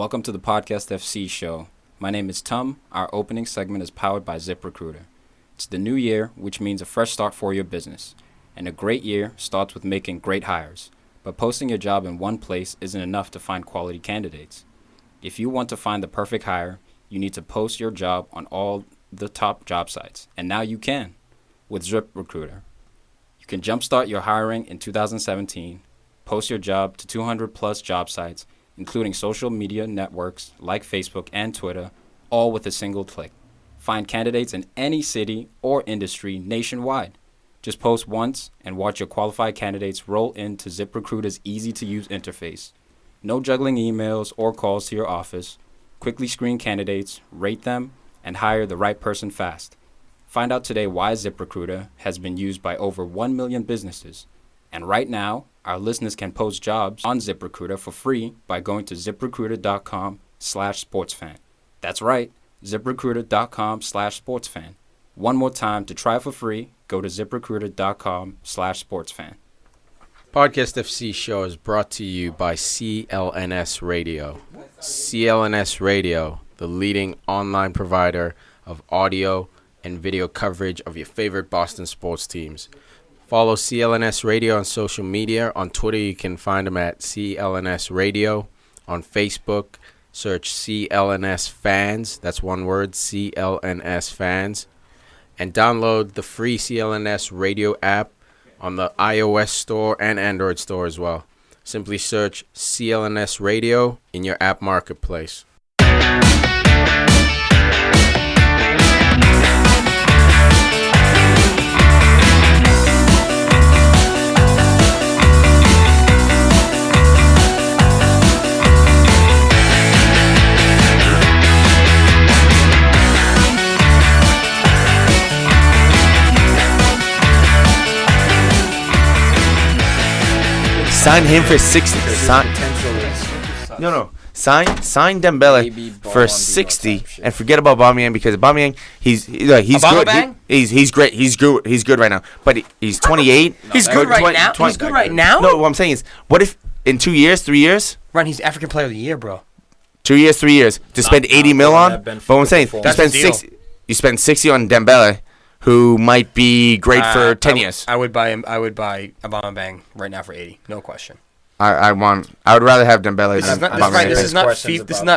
Welcome to the Podcast FC show. My name is Tum. Our opening segment is powered by ZipRecruiter. It's the new year, which means a fresh start for your business. And a great year starts with making great hires. But posting your job in one place isn't enough to find quality candidates. If you want to find the perfect hire, you need to post your job on all the top job sites. And now you can with ZipRecruiter. You can jumpstart your hiring in 2017, post your job to 200 plus job sites, including social media networks like Facebook and Twitter, all with a single click. Find candidates in any city or industry nationwide. Just post once and watch your qualified candidates roll into ZipRecruiter's easy-to-use interface. No juggling emails or calls to your office. Quickly screen candidates, rate them, and hire the right person fast. Find out today why ZipRecruiter has been used by over 1 million businesses. And right now, our listeners can post jobs on ZipRecruiter for free by going to ZipRecruiter.com/sportsfan. That's right, ZipRecruiter.com/sportsfan. One more time to try for free, go to ZipRecruiter.com/sportsfan. Podcast FC show is brought to you by CLNS Radio. CLNS Radio, the leading online provider of audio and video coverage of your favorite Boston sports teams. Follow CLNS Radio on social media. On Twitter, you can find them at CLNS Radio. On Facebook, search CLNS Fans. That's one word, CLNS Fans. And download the free CLNS Radio app on the iOS store and Android store as well. Simply search CLNS Radio in your app marketplace. Sign him for 60. Sign Dembele for 60 and forget about Aubameyang because Aubameyang he's good. He's great. He's good right now. But he's 28. He's good right now. He's good right now. No, what I'm saying is, what if in 2 years, 3 years? Ron, he's African Player of the Year, bro. 2 years, 3 years to spend 80 mil on. But what I'm saying, you spend 60 on Dembele, who might be great for 10 years. I would buy Aubameyang right now for 80, no question. I would rather have Dembele than Aubameyang. This is not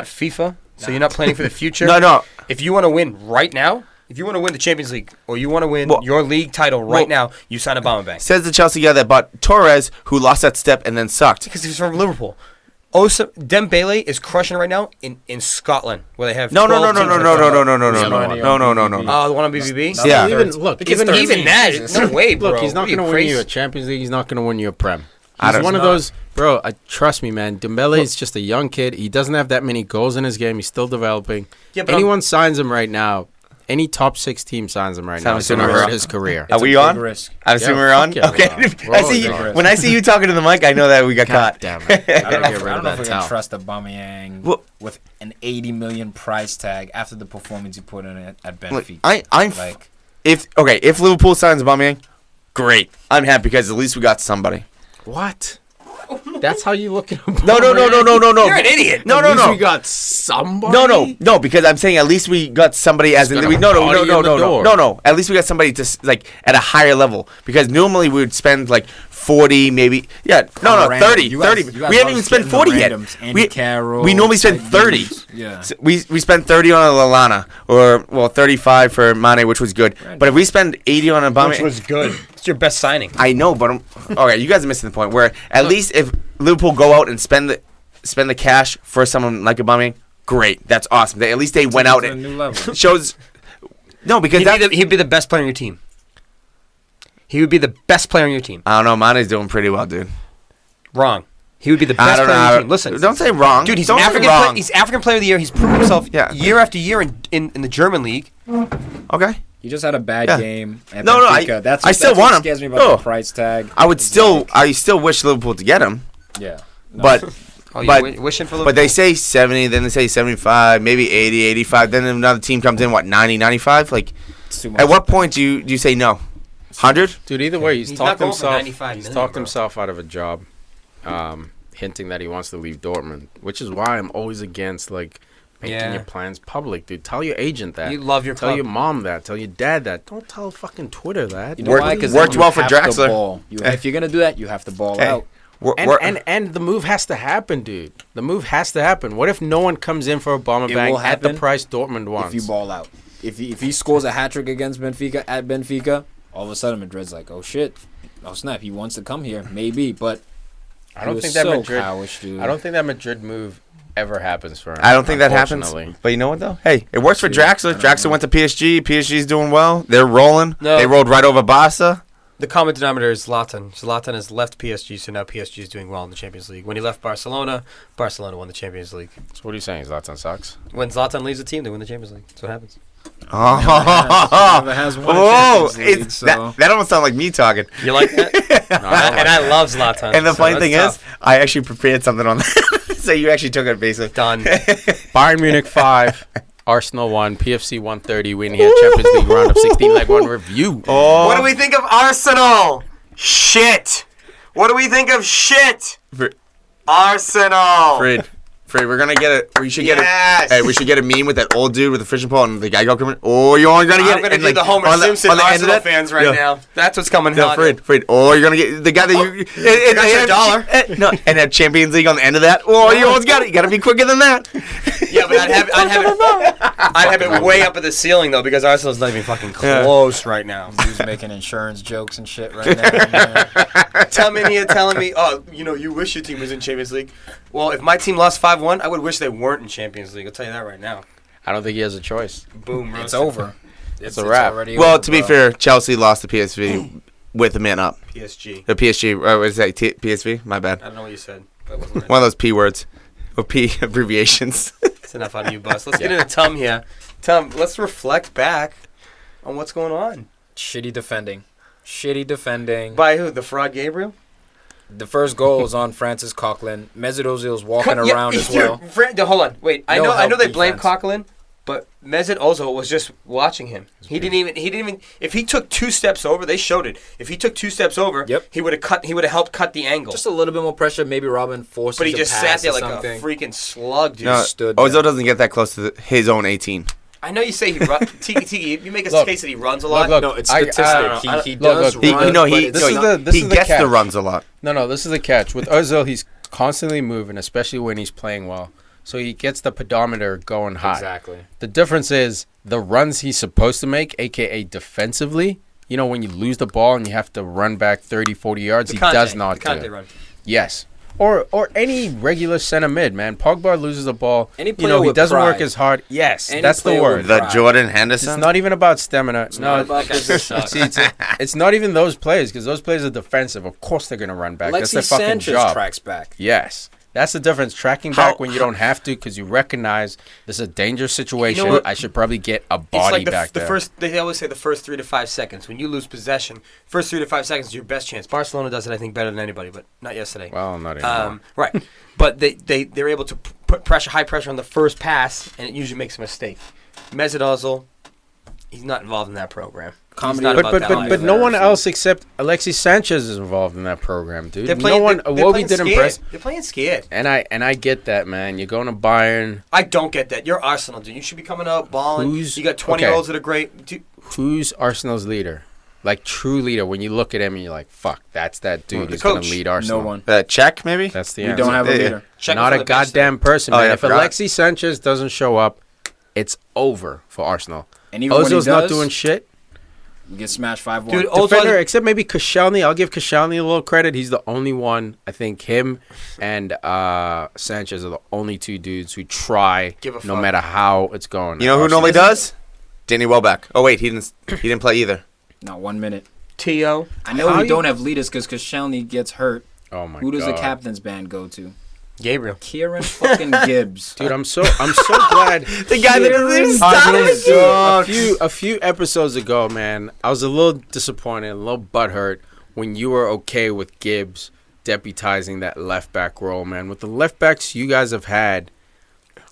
FIFA, so you're not planning for the future. No. If you want to win right now, if you want to win the Champions League or you want to win your league title right now, you sign Aubameyang. Says the Chelsea guy that bought Torres, who lost that step and then sucked. Because he's from Liverpool. Dembele is crushing right now in Scotland, where they have no. The one on BBB. Yeah. Even that, no way, bro. Look, he's not going to win you a Champions League. He's not going to win you a Prem. He's one of those, bro. Trust me, man. Dembele is just a young kid. He doesn't have that many goals in his game. He's still developing. Yeah, but anyone signs him right now. Any top 6 team signs him right now. It's going to hurt his career. Are we on? I assume we're on. Okay. When I see you talking to the mic, I know that we got caught. Damn it. I don't know if we can trust Aubameyang with an 80 million price tag after the performance he put in it at Benfica. If Liverpool signs Aubameyang, great. I'm happy because at least we got somebody. What? That's how you look at him. No. You're an idiot. No. We got somebody. No. Because I'm saying at least we got somebody as in no. At least we got somebody to at a higher level because normally we would spend like 40 maybe. Yeah. No. 30. We haven't even spent 40 yet. We normally spend 30. Yeah. So we spent 30 on Lallana or 35 for Mane, which was good. But if we spend 80 on Aubameyang, which was good. It's your best signing. I know, but okay, you guys are missing the point. Where at least if Liverpool go out and spend the cash for someone like Aubameyang, great, that's awesome. At least they went out and new level. shows. No, because he'd be the best player on your team. He would be the best player on your team. I don't know. Mane's doing pretty well, dude. Wrong. He would be the best player on your team. Listen, don't say wrong, dude. He's African Player of the Year. He's proven himself year after year in the German league. Okay. He just had a bad game. At No, Benfica. I still want him. Scares me about the price tag. I still wish Liverpool to get him. Yeah. No. But wishing for Liverpool. But they say 70, then they say 75, maybe 80, 85. Then another team comes in, 90, 95? Like, at what point do you say no? 100? Dude, either way, he's talked himself out of a job. hinting that he wants to leave Dortmund, which is why I'm always against like making your plans public, dude. Tell your agent that. You love your Tell club. your mom that. Tell your dad that. Don't tell fucking Twitter that. You know why? Because worked well for Draxler. If you're gonna do that, you have to ball out. And the move has to happen, dude. The move has to happen. What if no one comes in for Aubameyang at the price Dortmund wants? If you ball out. If he scores a hat-trick against Benfica at Benfica, all of a sudden Madrid's like, oh shit, oh snap, he wants to come here, maybe, but I don't think that Madrid move ever happens for him. I don't think that happens. But you know what though? Hey, it works for Draxler. Draxler went to PSG. PSG's doing well. They're rolling. No. They rolled right over Barca. The common denominator is Zlatan. Zlatan has left PSG, so now PSG is doing well in the Champions League. When he left Barcelona, Barcelona won the Champions League. So what are you saying? Zlatan sucks? When Zlatan leaves a team, they win the Champions League. That's what happens. That almost sounds like me talking. You like that? And I love Zlatan. And the funny thing is, I actually prepared something on that. So you actually took it basically. Done. Bayern Munich 5, Arsenal 1, PFC 130. We in here Champions League round of 16 leg 1 review. Oh. What do we think of Arsenal? Shit. What do we think of shit? Arsenal. Fred, we're gonna get it. We should get it. Hey, we should get a meme with that old dude with the fishing pole and the guy go coming. Oh, you're only gonna get. I'm gonna do the Homer Simpson Arsenal fans right now. That's what's coming. No, Fred. Oh, you're gonna get the guy that you. That's $1. No, and have Champions League on the end of that. Oh, you almost got it. You gotta be quicker than that. Yeah, but I'd have it way up at the ceiling though because Arsenal's not even fucking close right now. Dude's making insurance jokes and shit right now. Telling me, oh, you wish your team was in Champions League. Well, if my team lost 5-1, I would wish they weren't in Champions League. I'll tell you that right now. I don't think he has a choice. Boom, bro. It's over. It's a wrap. Well, to be fair, Chelsea lost to PSV with a man up. PSG. The PSG. What is that? PSV? My bad. I don't know what you said. One of those P words. Or P abbreviations. That's enough out of you, Bus. Let's get into Tom here. Tom, let's reflect back on what's going on. Shitty defending. By who? The fraud Gabriel? The first goal was on Francis Coquelin. Mesut Ozil's walking around as well. Hold on, wait. I know they blame Coquelin, but Mesut Ozil was just watching him. He didn't even. If he took 2 steps over, they showed it. If he took 2 steps over, he would have helped cut the angle. Just a little bit more pressure. Maybe Robin forced. But he just sat there like a freaking slug, dude. No, Ozil doesn't get that close to his own 18. I know you say he runs. Tiki, you make a case that he runs a lot. No, it's statistic. He does run. He gets the runs a lot. No, this is the catch. With Ozil, he's constantly moving, especially when he's playing well. So he gets the pedometer going high. Exactly. The difference is the runs he's supposed to make, a.k.a. defensively, when you lose the ball and you have to run back 30, 40 yards, he does not do it. Run. Yes. Or any regular center mid, man. Pogba loses the ball. He doesn't work as hard. Yes, that's the word. The Jordan Henderson? It's not even about stamina. It's not even those players because those players are defensive. Of course they're going to run back. That's their fucking Sanchez job. tracks back. Yes. That's the difference. Tracking back when you don't have to because you recognize this is a dangerous situation. I should probably get a body back there. They always say the first 3 to 5 seconds. When you lose possession, first 3 to 5 seconds is your best chance. Barcelona does it, I think, better than anybody, but not yesterday. Well, not anymore. Right. But they're able to put high pressure on the first pass, and it usually makes a mistake. Mesut Ozil, he's not involved in that program. But no one else except Alexis Sanchez is involved in that program, dude. Iwobi did impress. They're playing scared. And I get that, man. You're going to Bayern. I don't get that. You're Arsenal, dude. You should be coming out balling. You got 20-year-olds that are great. Dude. Who's Arsenal's leader? Like, true leader. When you look at him and you're like, fuck, that's that dude who's going to lead Arsenal. No one. Czech, maybe? That's the answer. We don't have a leader. Not a goddamn person, man. If Alexis Sanchez doesn't show up, it's over for Arsenal. And even Ozil's not doing shit. You get smashed 5-1. Dude, defender, except maybe Koscielny. I'll give Koscielny a little credit. He's the only one. I think him and Sanchez are the only 2 dudes who try no matter how it's going. You know who normally does? Danny Welbeck. Oh wait, he didn't play either. Not 1 minute. T.O. I know we don't have leaders because Koscielny gets hurt. Oh my god. Who does the captain's band go to? Gabriel. Kieran fucking Gibbs. Dude, I'm so glad. The guy that didn't stop a few episodes ago, man, I was a little disappointed, a little butthurt when you were okay with Gibbs deputizing that left back role, man. With the left backs you guys have had,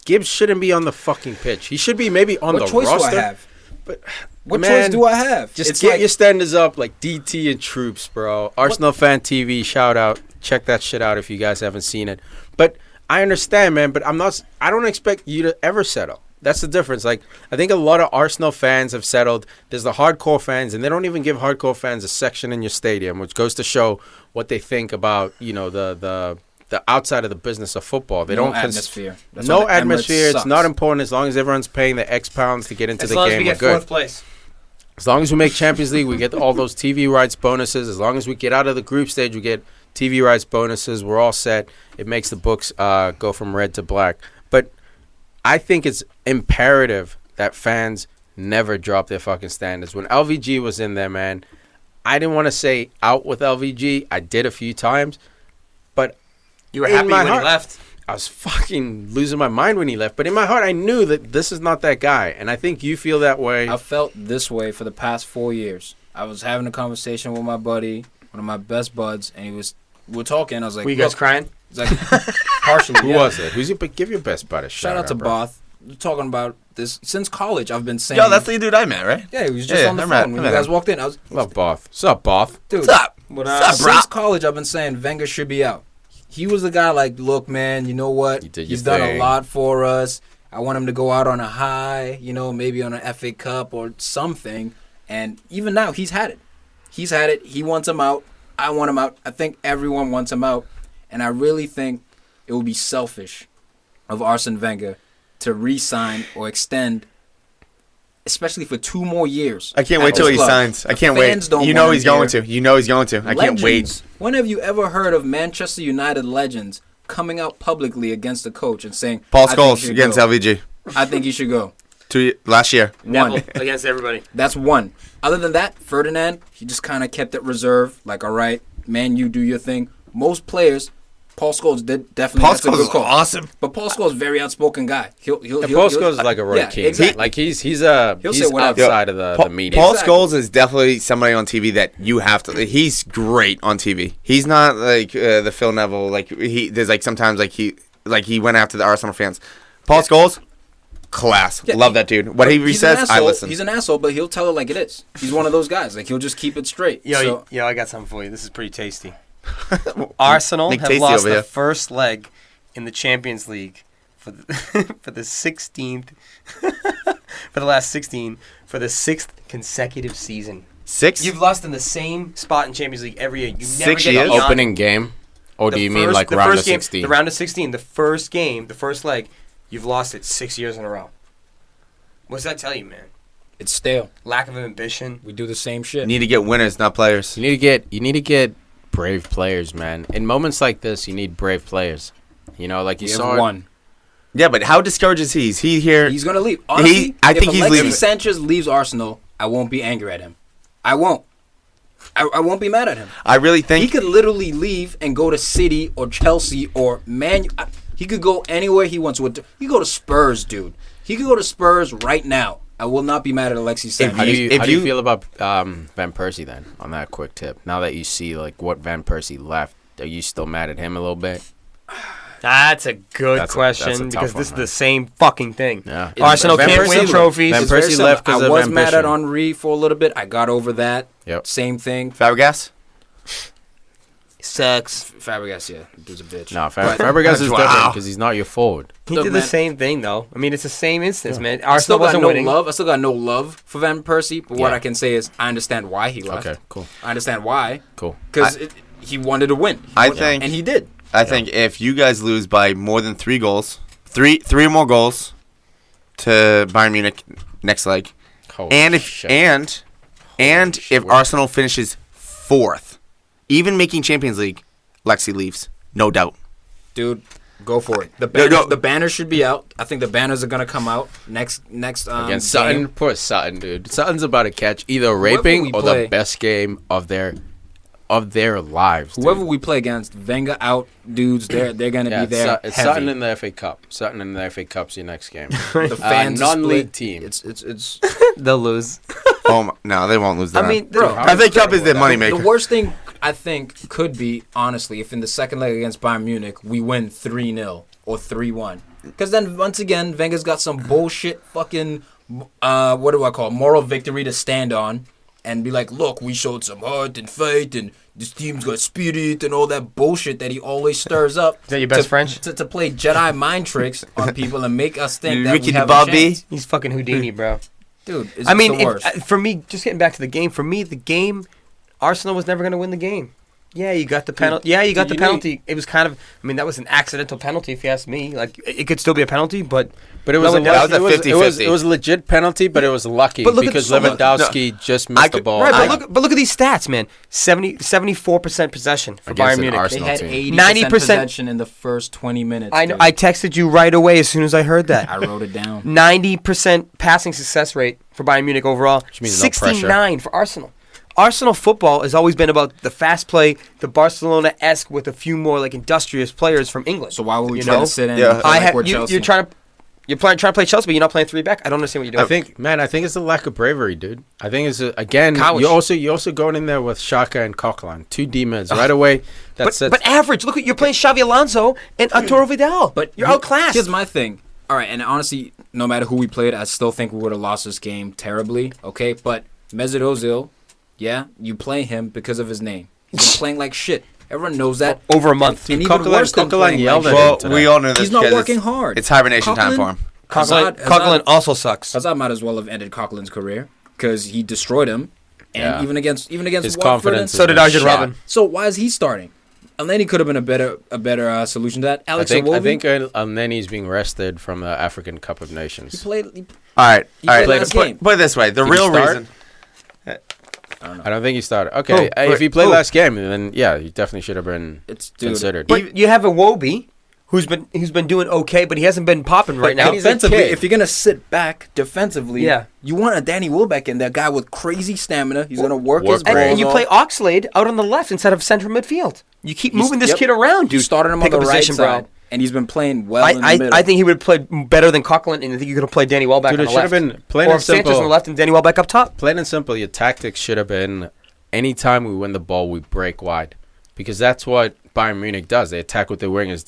Gibbs shouldn't be on the fucking pitch. He should be maybe on the roster. What choice do I have? But what choice do I have? Just get your standards up like DT and Troops, bro. Arsenal Fan TV, shout out. Check that shit out if you guys haven't seen it. But I understand, man. But I don't expect you to ever settle. That's the difference. Like, I think a lot of Arsenal fans have settled. There's the hardcore fans, and they don't even give hardcore fans a section in your stadium, which goes to show what they think about, the outside of the business of football. They don't atmosphere. No atmosphere. It's not important as long as everyone's paying the X pounds to get into the game. As long as we get fourth place. As long as we make Champions League, we get all those TV rights bonuses. As long as we get out of the group stage, we get TV rights bonuses. We're all set. It makes the books go from red to black. But I think it's imperative that fans never drop their fucking standards. When LVG was in there, man, I didn't want to say out with LVG. I did a few times. But you were happy when he left. I was fucking losing my mind when he left. But in my heart, I knew that this is not that guy. And I think you feel that way. I felt this way for the past 4 years. I was having a conversation with my buddy, one of my best buds, and we were talking. I was like, were you guys crying? It's like, partially. Who was it? Give your best bud a shout out to Both. We're talking about this since college. I've been saying. Yo, that's the dude I met, right? Yeah, he was just on the phone when you guys walked in. I was love Both. What's up, Both? Dude, what's up? Since college, I've been saying Wenger should be out. He was the guy like, look, man, you know what? He's done a lot for us. I want him to go out on a high, maybe on an FA Cup or something. And even now, he's had it. He wants him out. I want him out. I think everyone wants him out. And I really think it would be selfish of Arsene Wenger to re-sign or extend, especially for 2 more years. I can't wait till he signs. I can't wait. You know he's going to. I can't wait. When have you ever heard of Manchester United legends coming out publicly against the coach and saying, Paul Scholes against LVG. I think he should go. Last year. Neville against everybody. That's one. Other than that, Ferdinand, he just kind of kept it reserved. Like, all right, man, you do your thing. Most players, Paul Scholes did definitely. Paul Scholes is awesome, but Paul Scholes is a very outspoken guy. Paul Scholes is like a road king. Exactly. Like he's outside of the media. Paul Scholes is definitely somebody on TV that you have to. He's great on TV. He's not like the Phil Neville. Like there's like sometimes he went after the Arsenal fans. Paul Scholes, class. Yeah, love that dude. What he says, I listen. He's an asshole, but he'll tell it like it is. He's one of those guys. Like he'll just keep it straight. Yo, I got something for you. This is pretty tasty. Arsenal have lost the first leg in the Champions League for the 16th for the last 16 for the 6th consecutive season. 6? You've lost in the same spot in Champions League every year. You never 6 get years? Opening game, or do you mean like round of 16? The round of 16, the first game, the first leg, you've lost it 6 years in a row. What does that tell you, man? It's stale. Lack of ambition. We do the same shit. You need to get winners, not players. You need to get brave players, man. In moments like this, you need brave players. Like you saw one. Yeah, but how discouraged is he? Is he here? He's gonna leave. Honestly, I think he's leaving. If Sanchez leaves Arsenal, I won't be angry at him. I won't. I won't be mad at him. I really think he could literally leave and go to City or Chelsea or Man. He could go anywhere he wants. He could go to Spurs, dude. He could go to Spurs right now. I will not be mad at Alexis Sanchez. How do you feel about Van Persie then? On that quick tip, now that you see like what Van Persie left, are you still mad at him a little bit? That's a good question because this is the same fucking thing. Yeah. Arsenal can't win trophies. Van Persie left because of I was ambition. mad at Henry for a little bit. I got over that. Yep. Same thing. Fabregas? Sucks. Fabregas, yeah. Dude's a bitch. No, Fabregas is different because he's not your forward. He did the same thing, though. I mean, it's the same instance, man. Arsenal wasn't winning. I still got no love for Van Persie, but what I can say is I understand why he left. Okay, cool. I understand why. Cool. Because he wanted to win. And he did. I think if you guys lose by more than 3 goals, three or more goals to Bayern Munich next leg, and if Arsenal finishes 4th, even making Champions League, Lexi leaves, no doubt. Dude, go for it. The banners should be out. I think the banners are gonna come out next. Against Sutton, poor Sutton, dude. Sutton's about to catch either raping or the best game of their lives. Whoever we play against, Wenger out dudes. They're gonna be there. It's Sutton in the FA Cup. Sutton in the FA Cup's your next game. The fans non-league team. It's they'll lose. No, they won't lose. I mean, bro, FA Cup is their moneymaker. The worst thing I think could be, honestly, if in the second leg against Bayern Munich we win 3-0 or 3-1, because then once again Wenger's got some bullshit fucking moral victory to stand on, and be like, look, we showed some heart and fight, and this team's got spirit, and all that bullshit that he always stirs up. Is that your best friend? To play Jedi mind tricks on people and make us think that Ricky we have Bobby. a chance. He's fucking Houdini, bro. Dude, it's I mean, the worst. for me, just getting back to the game, Arsenal was never going to win the game. Yeah, you got the penalty. Yeah, you got the penalty. It was kind of, I mean, that was an accidental penalty, if you ask me. Like, it could still be a penalty, but it was a 50-50. It was a legit penalty, but it was lucky because Lewandowski just missed the ball. Right, but look at these stats, man. 74% possession for Bayern Munich. They had 80% possession in the first 20 minutes. I know. I texted you right away as soon as I heard that. I wrote it down. 90% passing success rate for Bayern Munich overall. Which means 69 for Arsenal. Arsenal football has always been about the fast play, the Barcelona-esque with a few more like industrious players from England. So why would we try to sit in? Yeah. You're trying to play Chelsea, but you're not playing 3 back. I don't understand what you're doing. I think it's the lack of bravery, dude. I think it's again. You also going in there with Xhaka and Coquelin, 2 D-mids right away. But average. Look, you're playing Xavi Alonso and Arturo Vidal. But you're outclassed. Here's my thing. All right, and honestly, no matter who we played, I still think we would have lost this game terribly. Okay, but Mesut Ozil. Yeah, you play him because of his name. He's been playing like shit. Everyone knows that. Over a month. And even worse than playing like shit. Well, we all know this. He's not working hard. It's hibernation time for him. Coquelin also sucks. Hazard might as well have ended Coquelin's career because he destroyed him. And even against his Watford, confidence. So did Arjen Robben. So why is he starting? Elneny could have been a better solution to that. Alex Iwobi. I think Elneny's being rested from the African Cup of Nations. He played. All right. Put it this way: the real reason. I don't think he started. Okay, if he played last game, then yeah, he definitely should have been considered. But you have Iwobi, who's been doing okay, but he hasn't been popping right now. Defensively, if you're gonna sit back defensively, you want a Danny Welbeck in there, guy with crazy stamina. He's gonna work his balls and you play Oxlade out on the left instead of central midfield. You keep moving this kid around, dude. You started him on the right side. And he's been playing well in the middle. I think he would have played better than Coquelin, and I think you could have played Danny Welbeck on the left. Dude, it should have been plain and simple. Sanchez on the left and Danny Welbeck up top. Plain and simple, your tactics should have been anytime we win the ball, we break wide. Because that's what Bayern Munich does. They attack with their wingers.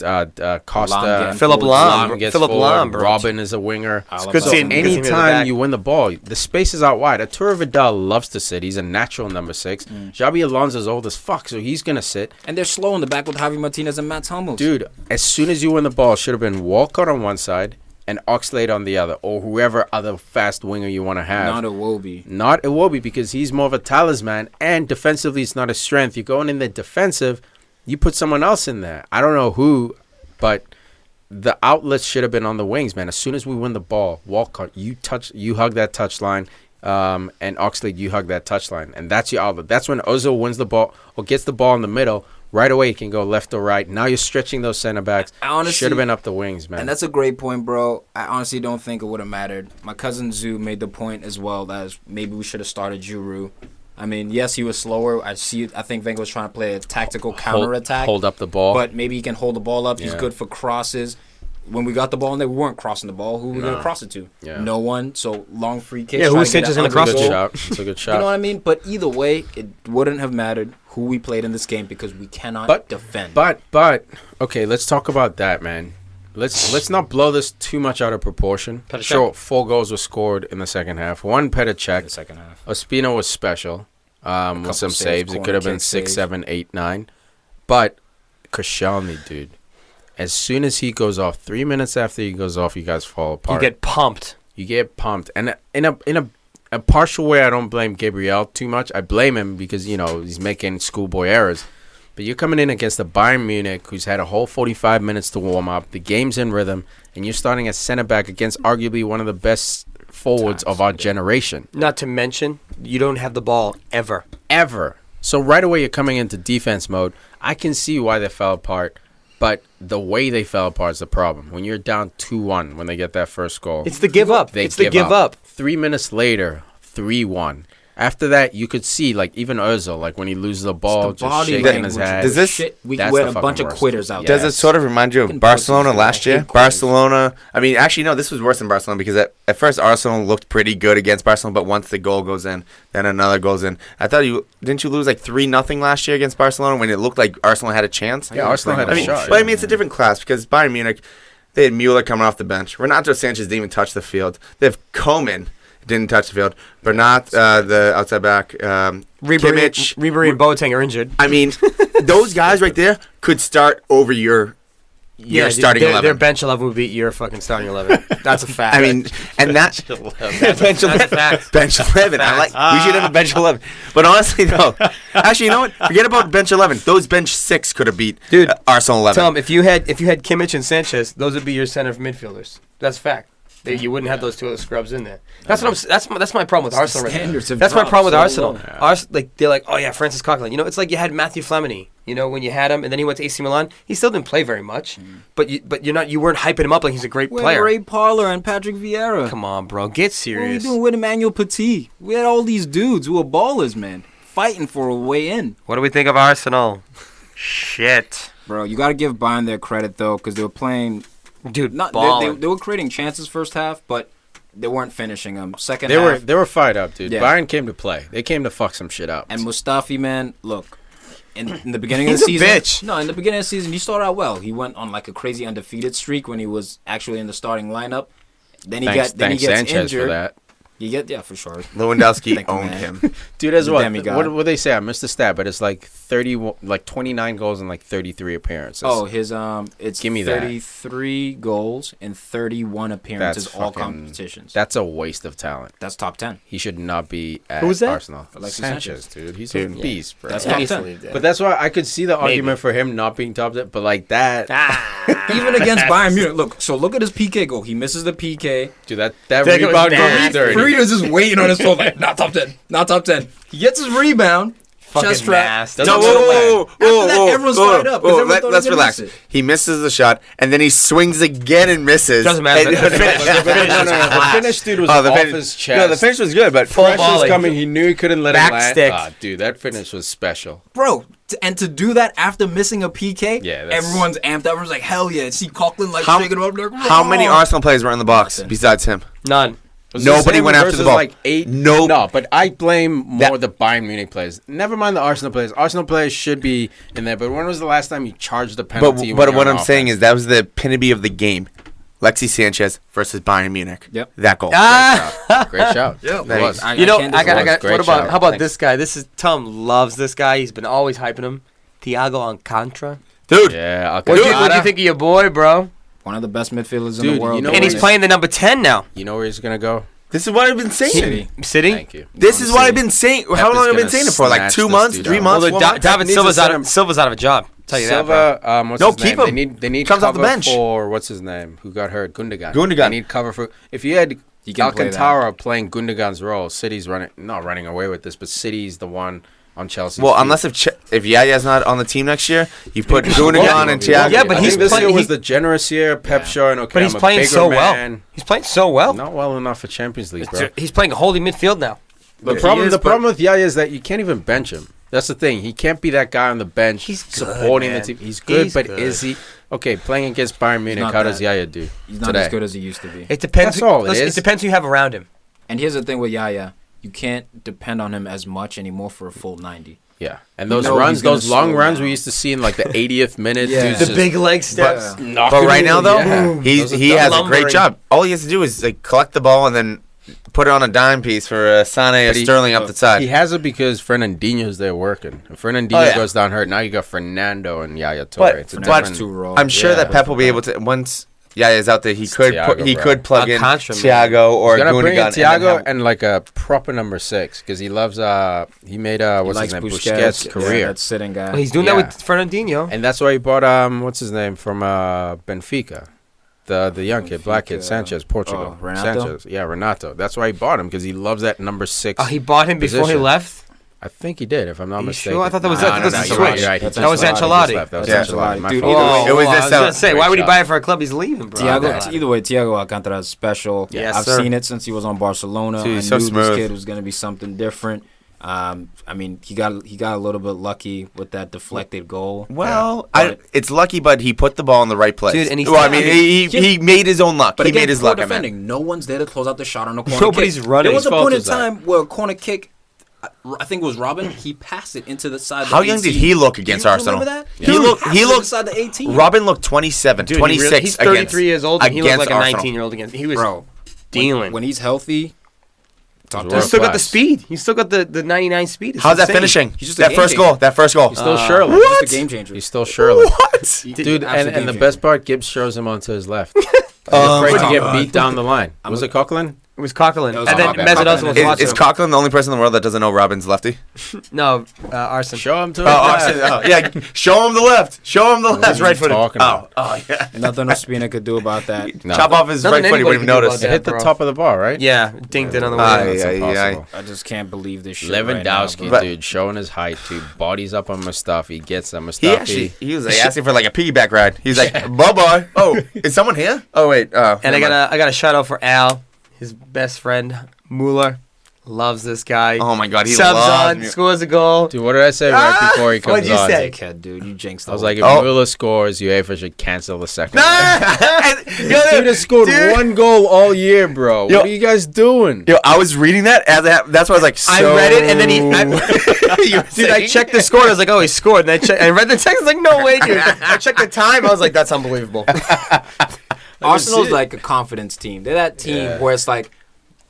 Costa, Philip Lahm gets forward. Robin is a winger. It's good seeing anytime you win the ball, the space is out wide. Arturo Vidal loves to sit. He's a natural number 6. Xabi Alonso's old as fuck, so he's going to sit. And they're slow in the back with Javi Martinez and Mats Hummels. Dude, as soon as you win the ball, it should have been Walcott on one side and Oxlade on the other, or whoever other fast winger you want to have. Not Iwobi. Not Iwobi, because he's more of a talisman, and defensively it's not a strength. You're going in the defensive, you put someone else in there. I don't know who, but the outlets should have been on the wings, man. As soon as we win the ball, Walcott, you hug that touchline, and Oxlade, you hug that touchline, and that's your outlet. That's when Ozil wins the ball or gets the ball in the middle. Right away, you can go left or right. Now you're stretching those center backs. Should have been up the wings, man. And that's a great point, bro. I honestly don't think it would have mattered. My cousin Zoo made the point as well that maybe we should have started Giroud. I mean, yes, he was slower. I think Wenger was trying to play a tactical counterattack. Hold up the ball. But maybe he can hold the ball up. He's good for crosses. When we got the ball in there, we weren't crossing the ball. Who were we going to cross it to? Yeah. No one. So long free kick. Yeah, who's Sanchez going to cross it to? It's a good shot. You know what I mean? But either way, it wouldn't have mattered who we played in this game because we cannot defend. But okay, let's talk about that, man. Let's not blow this too much out of proportion. Sure, 4 goals were scored in the second half. 1 Petr Cech. The second half. Ospina was special with some saves. It could have been 6, 7, 8, 9. But Koscielny, dude. As soon as he goes off, 3 minutes after he goes off, you guys fall apart. You get pumped. And in a partial way, I don't blame Gabriel too much. I blame him because, he's making schoolboy errors. But you're coming in against the Bayern Munich, who's had a whole 45 minutes to warm up. The game's in rhythm, and you're starting at center back against arguably one of the best forwards of our generation. Not to mention, you don't have the ball ever. So right away, you're coming into defense mode. I can see why they fell apart. But the way they fell apart is the problem. When you're down 2-1 when they get that first goal. It's the give up. It's the give up. 3 minutes later, 3-1. After that, you could see, even Ozil, when he loses the ball, just shaking his head. Does this we had a bunch of quitters out there. Does it sort of remind you of Barcelona last year? Barcelona, actually, no, this was worse than Barcelona because at first Arsenal looked pretty good against Barcelona, but once the goal goes in, then another goes in. I thought didn't you lose 3-0 last year against Barcelona when it looked like Arsenal had a chance? Yeah, Arsenal had a shot. But it's a different class because Bayern Munich, they had Müller coming off the bench. Renato Sanchez didn't even touch the field. They have Koeman. didn't touch the field. Bernat, the outside back. Kimmich. Ribery and Boateng are injured. I mean, those guys right there could start over your starting 11. Their bench 11 would beat your fucking starting 11. That's a fact. I mean, and that's bench 11. That's a fact. Bench 11. We should have a bench 11. But honestly, though, actually, you know what? Forget about bench 11. Those bench 6 could have beat Arsenal 11. Tom, if you had Kimmich and Sanchez, those would be your center midfielders. That's a fact. You wouldn't have those two other scrubs in there. That's my problem with Arsenal right now. That's my problem with Arsenal. They're like, oh yeah, Francis Coquelin. You know, it's like you had Matthew Flamini. You know, when you had him, and then he went to AC Milan. He still didn't play very much, but you weren't hyping him up like he's a great player. Ray Parler and Patrick Vieira. Come on, bro, get serious. What are you doing with Emmanuel Petit? We had all these dudes who were ballers, man, fighting for a way in. What do we think of Arsenal? Shit, bro. You got to give Bayern their credit though, because they were playing. Dude, they were creating chances first half, but they weren't finishing them. Second half, they were fired up, dude. Yeah. Bayern came to play. They came to fuck some shit up. And Mustafi, man, look, in the beginning of the season, bitch. No, in the beginning of the season, he started out well. He went on like a crazy undefeated streak when he was actually in the starting lineup. Then he gets Sanchez injured. For that. For sure. Lewandowski owned him. Dude, as well. What they say? I missed the stat, but it's like 29 goals and like 33 appearances. Oh, it's Give me 33 goals and 31 appearances, all competitions. That's a waste of talent. That's top 10. He should not be at Who's that? Arsenal. Alexis Sanchez, dude. He's a beast, bro. That's top 10. But that's why I could see the argument for him not being top 10, but like that. Even against Bayern Munich. Look at his PK goal. He misses the PK. Dude, that rebound goal is dirty. Farid was just waiting on his phone like, not top 10. Not top 10. He gets his rebound. Chest trap. Whoa. Everyone's fired up. Let's relax. He misses the shot, and then he swings again and misses. Doesn't matter. The finish, dude, was off his chest. No, the finish was good, but Fresh was coming. He knew he couldn't let it land. Stick. Dude, that finish was special. Bro, and to do that after missing a PK, everyone's amped up. Everyone's like, hell yeah. See Coquelin like shaking him up. Like, how many Arsenal players were in the box besides him? None. Nobody went after the ball. Like 8. No, but I blame more the Bayern Munich players. Never mind the Arsenal players. Arsenal players should be in there. But when was the last time you charged a penalty? But what I'm saying is that was the epitome of the game. Alexis Sanchez versus Bayern Munich. Yep. That goal. Great shout. Yeah, how about this guy? Tom loves this guy. He's been always hyping him. Thiago Alcantara. Dude. Yeah, what do you think of your boy, bro? One of the best midfielders in the world. And he's playing the number 10 now. You know where he's going to go? This is what I've been saying. City? Thank you. This is what I've been saying. How long have I been saying it for? Like 2 months, 3 months? Well, David Silva's out of a job. Tell you that, bro. No, keep him. They need comes cover off the bench for what's his name? Who got hurt? Gundogan. They need cover for. If you had Alcantara playing Gundogan's role, City's not running away with this, but City's the one on Chelsea. Well, unless if Yaya's not on the team next year, you put Gundogan and Thiago. Yeah, but this year was the generous year. Pep showing okay, but he's playing so well. He's playing so well. Not well enough for Champions League, bro. He's playing a holding midfield now. The problem with Yaya is that you can't even bench him. That's the thing. He can't be that guy on the bench supporting the team. He's good, but is he okay playing against Bayern Munich? How does Yaya do? He's not as good as he used to be. It depends. That's all it is. It depends who you have around him. And here's the thing with Yaya: you can't depend on him as much anymore for a full 90. Yeah, and those long runs we used to see in like the 80th minute. The big leg steps. But right now, though, he has a great job. All he has to do is like collect the ball and then put it on a dime piece for Sané or Sterling up the side. He has it because Fernandinho's there working. If Fernandinho goes down hurt, now you got Fernando and Yaya Toure. But I'm sure that Pep will be able to once Yaya's out there. He could plug in Thiago or Gundogan. Bring in Thiago and like a proper number 6 because he loves. He made what's his name? Busquets' career. Yeah, that sitting guy. Well, he's doing that with Fernandinho, and that's why he bought what's his name from Benfica. The young kid, black kid, Sanchez, Portugal. Renato? Sanchez, Renato. That's why he bought him because he loves that number 6. Oh, he bought him before he left. I think he did, if I'm not mistaken. Sure? I thought that was a switch. Right. That was Ancelotti. That was Ancelotti. Dude, it was I was going to say, why would he buy it for a club? He's leaving, bro. Either way, Thiago Alcantara is special. Yes, I've seen it since he was on Barcelona. Dude, I so knew smooth. this kid was going to be something different. I mean, he got a little bit lucky with that deflected goal. Well, it's lucky, but he put the ball in the right place. Dude, and he made his own luck. But he made his luck. Defending. No one's there to close out the shot on a corner Nobody's kick. running. There was a point in time where a corner kick, I think it was Robin. He passed it into the side. How young did he look against Arsenal? Remember that? Yeah. He looked inside the 18. Robin looked 27, Dude, 26. He's 33 years old, and he looked like a Arsenal. 19-year-old against. He was dealing. When he's healthy, He's still got the speed. He's still got the 99 speed. How's that finishing? That first goal. He's still Shirley. What? He's the game changer. He's still Shirley. What? Dude, and the best part, Gibbs shows him onto his left. He's afraid to get beat down the line. Was it Coughlin? It was Coughlin. And then Mesut also was watching. Is Coughlin the only person in the world that doesn't know Robin's lefty? No, Arsene. Show him to him. Arsene. Yeah, show him the left. Show him the left. That's right footed. Yeah. Nothing Ospina could do about that. Chop off his right foot. He wouldn't even notice. It hit the top of the bar, right? Yeah, dinked it on the way. I just can't believe this shit. Lewandowski, right now, dude, showing his height, dude. Bodies up on Mustafi. Gets him. He was like asking for like a piggyback ride. He's like, bye-bye. Oh, is someone here? Oh, wait. And I got a shout out for Al. His best friend, Mueller, loves this guy. Oh, my God. He subs loves on, scores a goal. Dude, what did I say right before he comes What'd you on? say? Dickhead, dude. You jinxed. I was like, if Mueller scores, UEFA should cancel the second. This dude has scored one goal all year, bro. What are you guys doing? Yo, I was reading that. That's why I was like, I read it, and then dude, I checked the score. I was like, oh, he scored. And I read the text. I was like, no way, dude. I checked the time. I was like, that's unbelievable. Arsenal's like a confidence team. They're that team where it's like,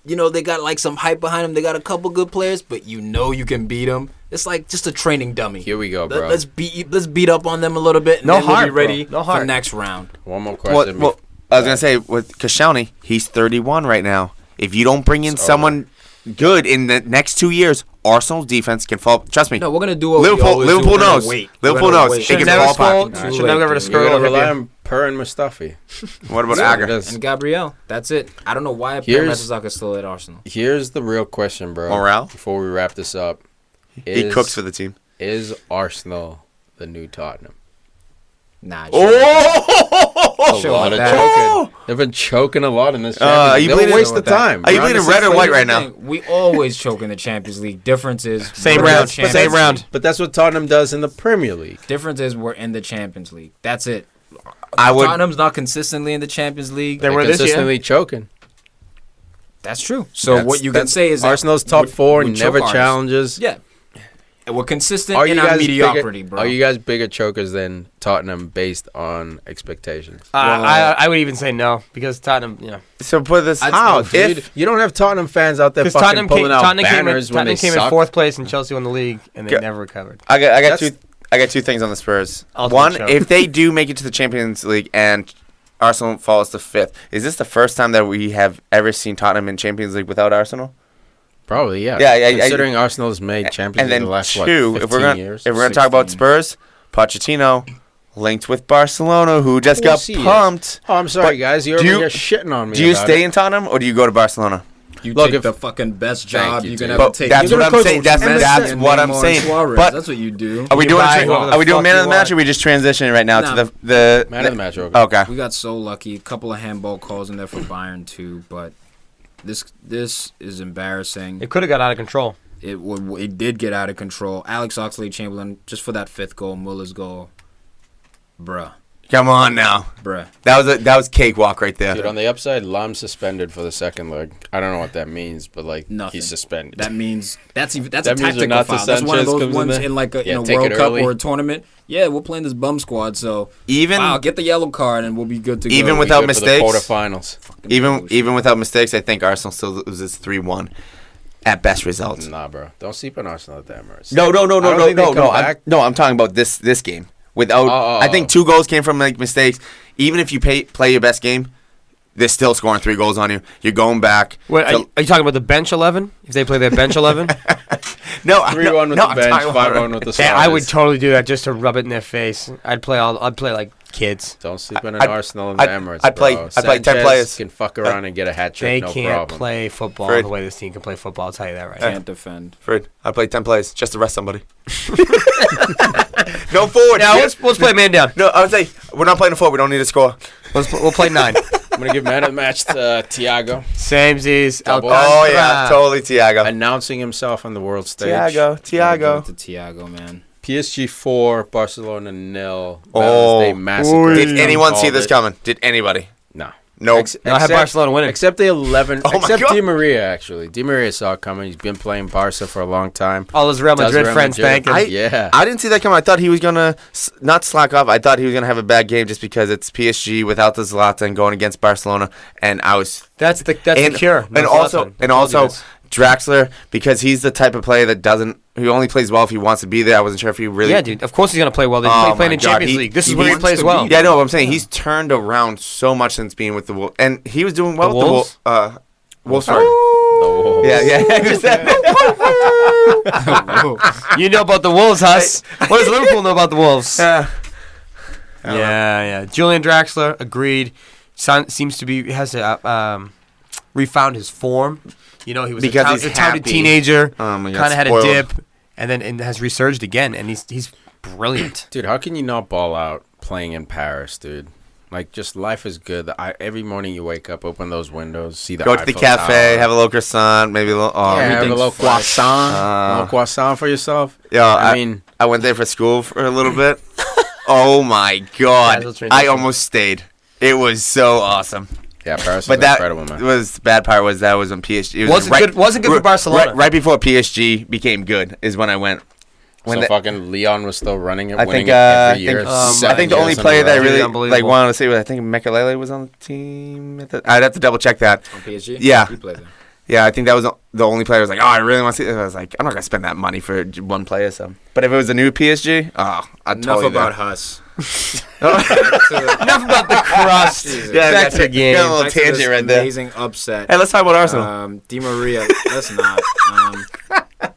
they got like some hype behind them. They got a couple good players, but you can beat them. It's like just a training dummy. Here we go, bro. Let's beat up on them a little bit. And no then heart, we'll be ready no for next round. One more question. Well, I was gonna say with Koscielny, he's 31 right now. If you don't bring in someone good in the next 2 years, Arsenal's defense can fall. Trust me. No, we're gonna do what Liverpool knows. Liverpool knows. It Should can never fall fall. Should never ever You're screw rely on Per and Mustafi. What about Agger? and Gabriel. That's it. I don't know why Per Mertesacker is still at Arsenal. Here's the real question, bro. Morale? Before we wrap this up. He cooks for the team. Is Arsenal the new Tottenham? Nah. They've been choking a lot in this Are Champions you League. bleeding Waste of time. Are you bleeding red or white right now? We always choke in the Champions League. Difference is Same round. But that's what Tottenham does in the Premier League. Difference is we're in the Champions League. That's it. Tottenham's not consistently in the Champions League. They're consistently choking. That's true. So what you can say is that Arsenal's top four, never challenges. Yeah. And we're consistent in our mediocrity, bro. Are you guys bigger chokers than Tottenham based on expectations? I would even say no because Tottenham, So put this how? If you don't have Tottenham fans out there fucking pulling out banners when they came in fourth place and Chelsea won the league and they never recovered. I got two things on the Spurs. One, if they do make it to the Champions League and Arsenal falls to fifth, is this the first time that we have ever seen Tottenham in Champions League without Arsenal? Probably, yeah. Considering Arsenal's made Champions League the last, 15 years. If we're going to talk about Spurs, Pochettino linked with Barcelona, who just got pumped. Oh, I'm sorry, guys. You're over here shitting on me. Do you stay in Tottenham or do you go to Barcelona? You take the fucking best job you can ever take. That's what I'm saying. That's what I'm saying. But that's what you do. Are we doing man of the match or are we just transitioning right now to the man of the match? Okay. We got so lucky. A couple of handball calls in there for Bayern too, but this is embarrassing. It could have got out of control. It did get out of control. Alex Oxlade-Chamberlain, just for that fifth goal, Muller's goal, bruh. Come on now, bruh. That was cakewalk right there. Dude, on the upside, Lam suspended for the second leg. I don't know what that means, but he's suspended. That means that's a that tactical foul. That's one of those ones in like a World Cup or a tournament. Yeah, we're playing this bum squad, so get the yellow card and we'll be good to go. Even without mistakes, quarterfinals. Even without mistakes, I think Arsenal still loses 3-1 at best results. Nah, bro, don't sleep on Arsenal at the Emirates. No. I'm talking about this game. I think 2 goals came from mistakes. Even if you play your best game, they're still scoring 3 goals on you. You're going back. What, are you talking about the bench 11? If they play their bench 11? No, 3-1 with the bench, 5-1 with the starters. Yeah, I would totally do that just to rub it in their face. I'd play like kids. Don't sleep in an Arsenal in the Emirates. I'd play 10 players. Can fuck around and get a hat trick. They no can't problem. play football the way this team can play football. I'll tell you that right now. Can't defend. Farid, I'd play 10 players just to rest somebody. No forward. Now let's play man down. No, I would say we're not playing a forward. We don't need to score. We'll play 9. I'm gonna give man of the match to Thiago. Samesies. Oh yeah, totally Thiago. Announcing himself on the world stage. Thiago. To Thiago, man. PSG 4, Barcelona 0. Oh, massacre. Did anyone see this coming? Did anybody? No. Nope. I had Barcelona winning. Except the 11. Oh except Di Maria, actually. Di Maria saw it coming. He's been playing Barca for a long time. All his Real Madrid friends thank him. I didn't see that coming. I thought he was going to not slack off. I thought he was going to have a bad game just because it's PSG without the Zlatan going against Barcelona. And I was... That's the cure. And also Draxler, because he's the type of player that doesn't. He only plays well if he wants to be there. I wasn't sure if he really. Yeah, dude. Of course he's gonna play well. He's playing in Champions League. This is where he plays well. Yeah, no, I'm saying he's turned around so much since being with the Wolves, and he was doing well with the Wolves. Wolves. Sorry. Yeah. Just you know about the Wolves, Huss. What does Liverpool know about the Wolves? Yeah. Julian Draxler, agreed. Seems to be has refound his form. You know, he was because a talented teenager. Kind of had a dip, and then has resurged again, and he's brilliant. Dude, how can you not ball out playing in Paris, dude? Like, just life is good. Every morning you wake up, open those windows, see the Go to the cafe, have a little croissant, maybe a little. Have a little croissant. A little croissant for yourself. Yeah, I went there for school for a little bit. Oh my God! I almost stayed. It was so awesome. Yeah, Paris was incredible, man. The bad part was that was when PSG. Wasn't good for Barcelona. Right before PSG became good is when I went. Fucking Leon was still running it, winning it every year. I think the only player that I really wanted to say was I think Mekalele was on the team. I'd have to double check that. On PSG? Yeah. He played there. Yeah, I think that was the only player I was like, I really want to see this. I was like, I'm not going to spend that money for one player. So, but if it was a new PSG, I'd totally Enough about Huss. Enough about the crust. Yeah, back to the game. Got a little tangent right there. Amazing upset. Hey, let's talk about Arsenal. Di Maria. Let's not.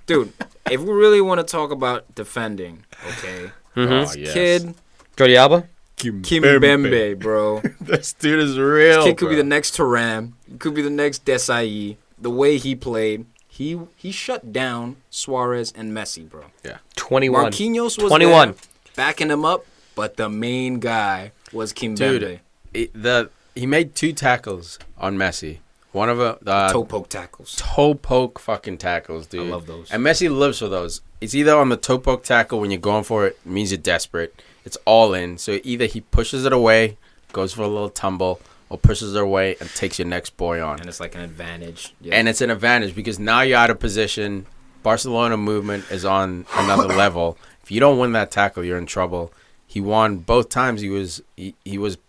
Dude, if we really want to talk about defending, okay, this kid, Jordi Alba? Kimpembe, bro. This dude is real. This kid could be the next Thuram. He could be the next Desai. The way he played, he shut down Suarez and Messi, bro. Yeah. 21. Marquinhos was 21. There, backing him up, but the main guy was Kimpembe. Dude, he made 2 tackles on Messi. One of them... toe poke tackles. Toe poke fucking tackles, dude. I love those. And Messi lives for those. It's either on the toe poke tackle when you're going for it, means you're desperate. It's all in. So either he pushes it away, goes for a little tumble, or pushes it away and takes your next boy on. And it's like an advantage. Yeah. And it's an advantage because now you're out of position. Barcelona movement is on another level. If you don't win that tackle, you're in trouble. He won both times. He was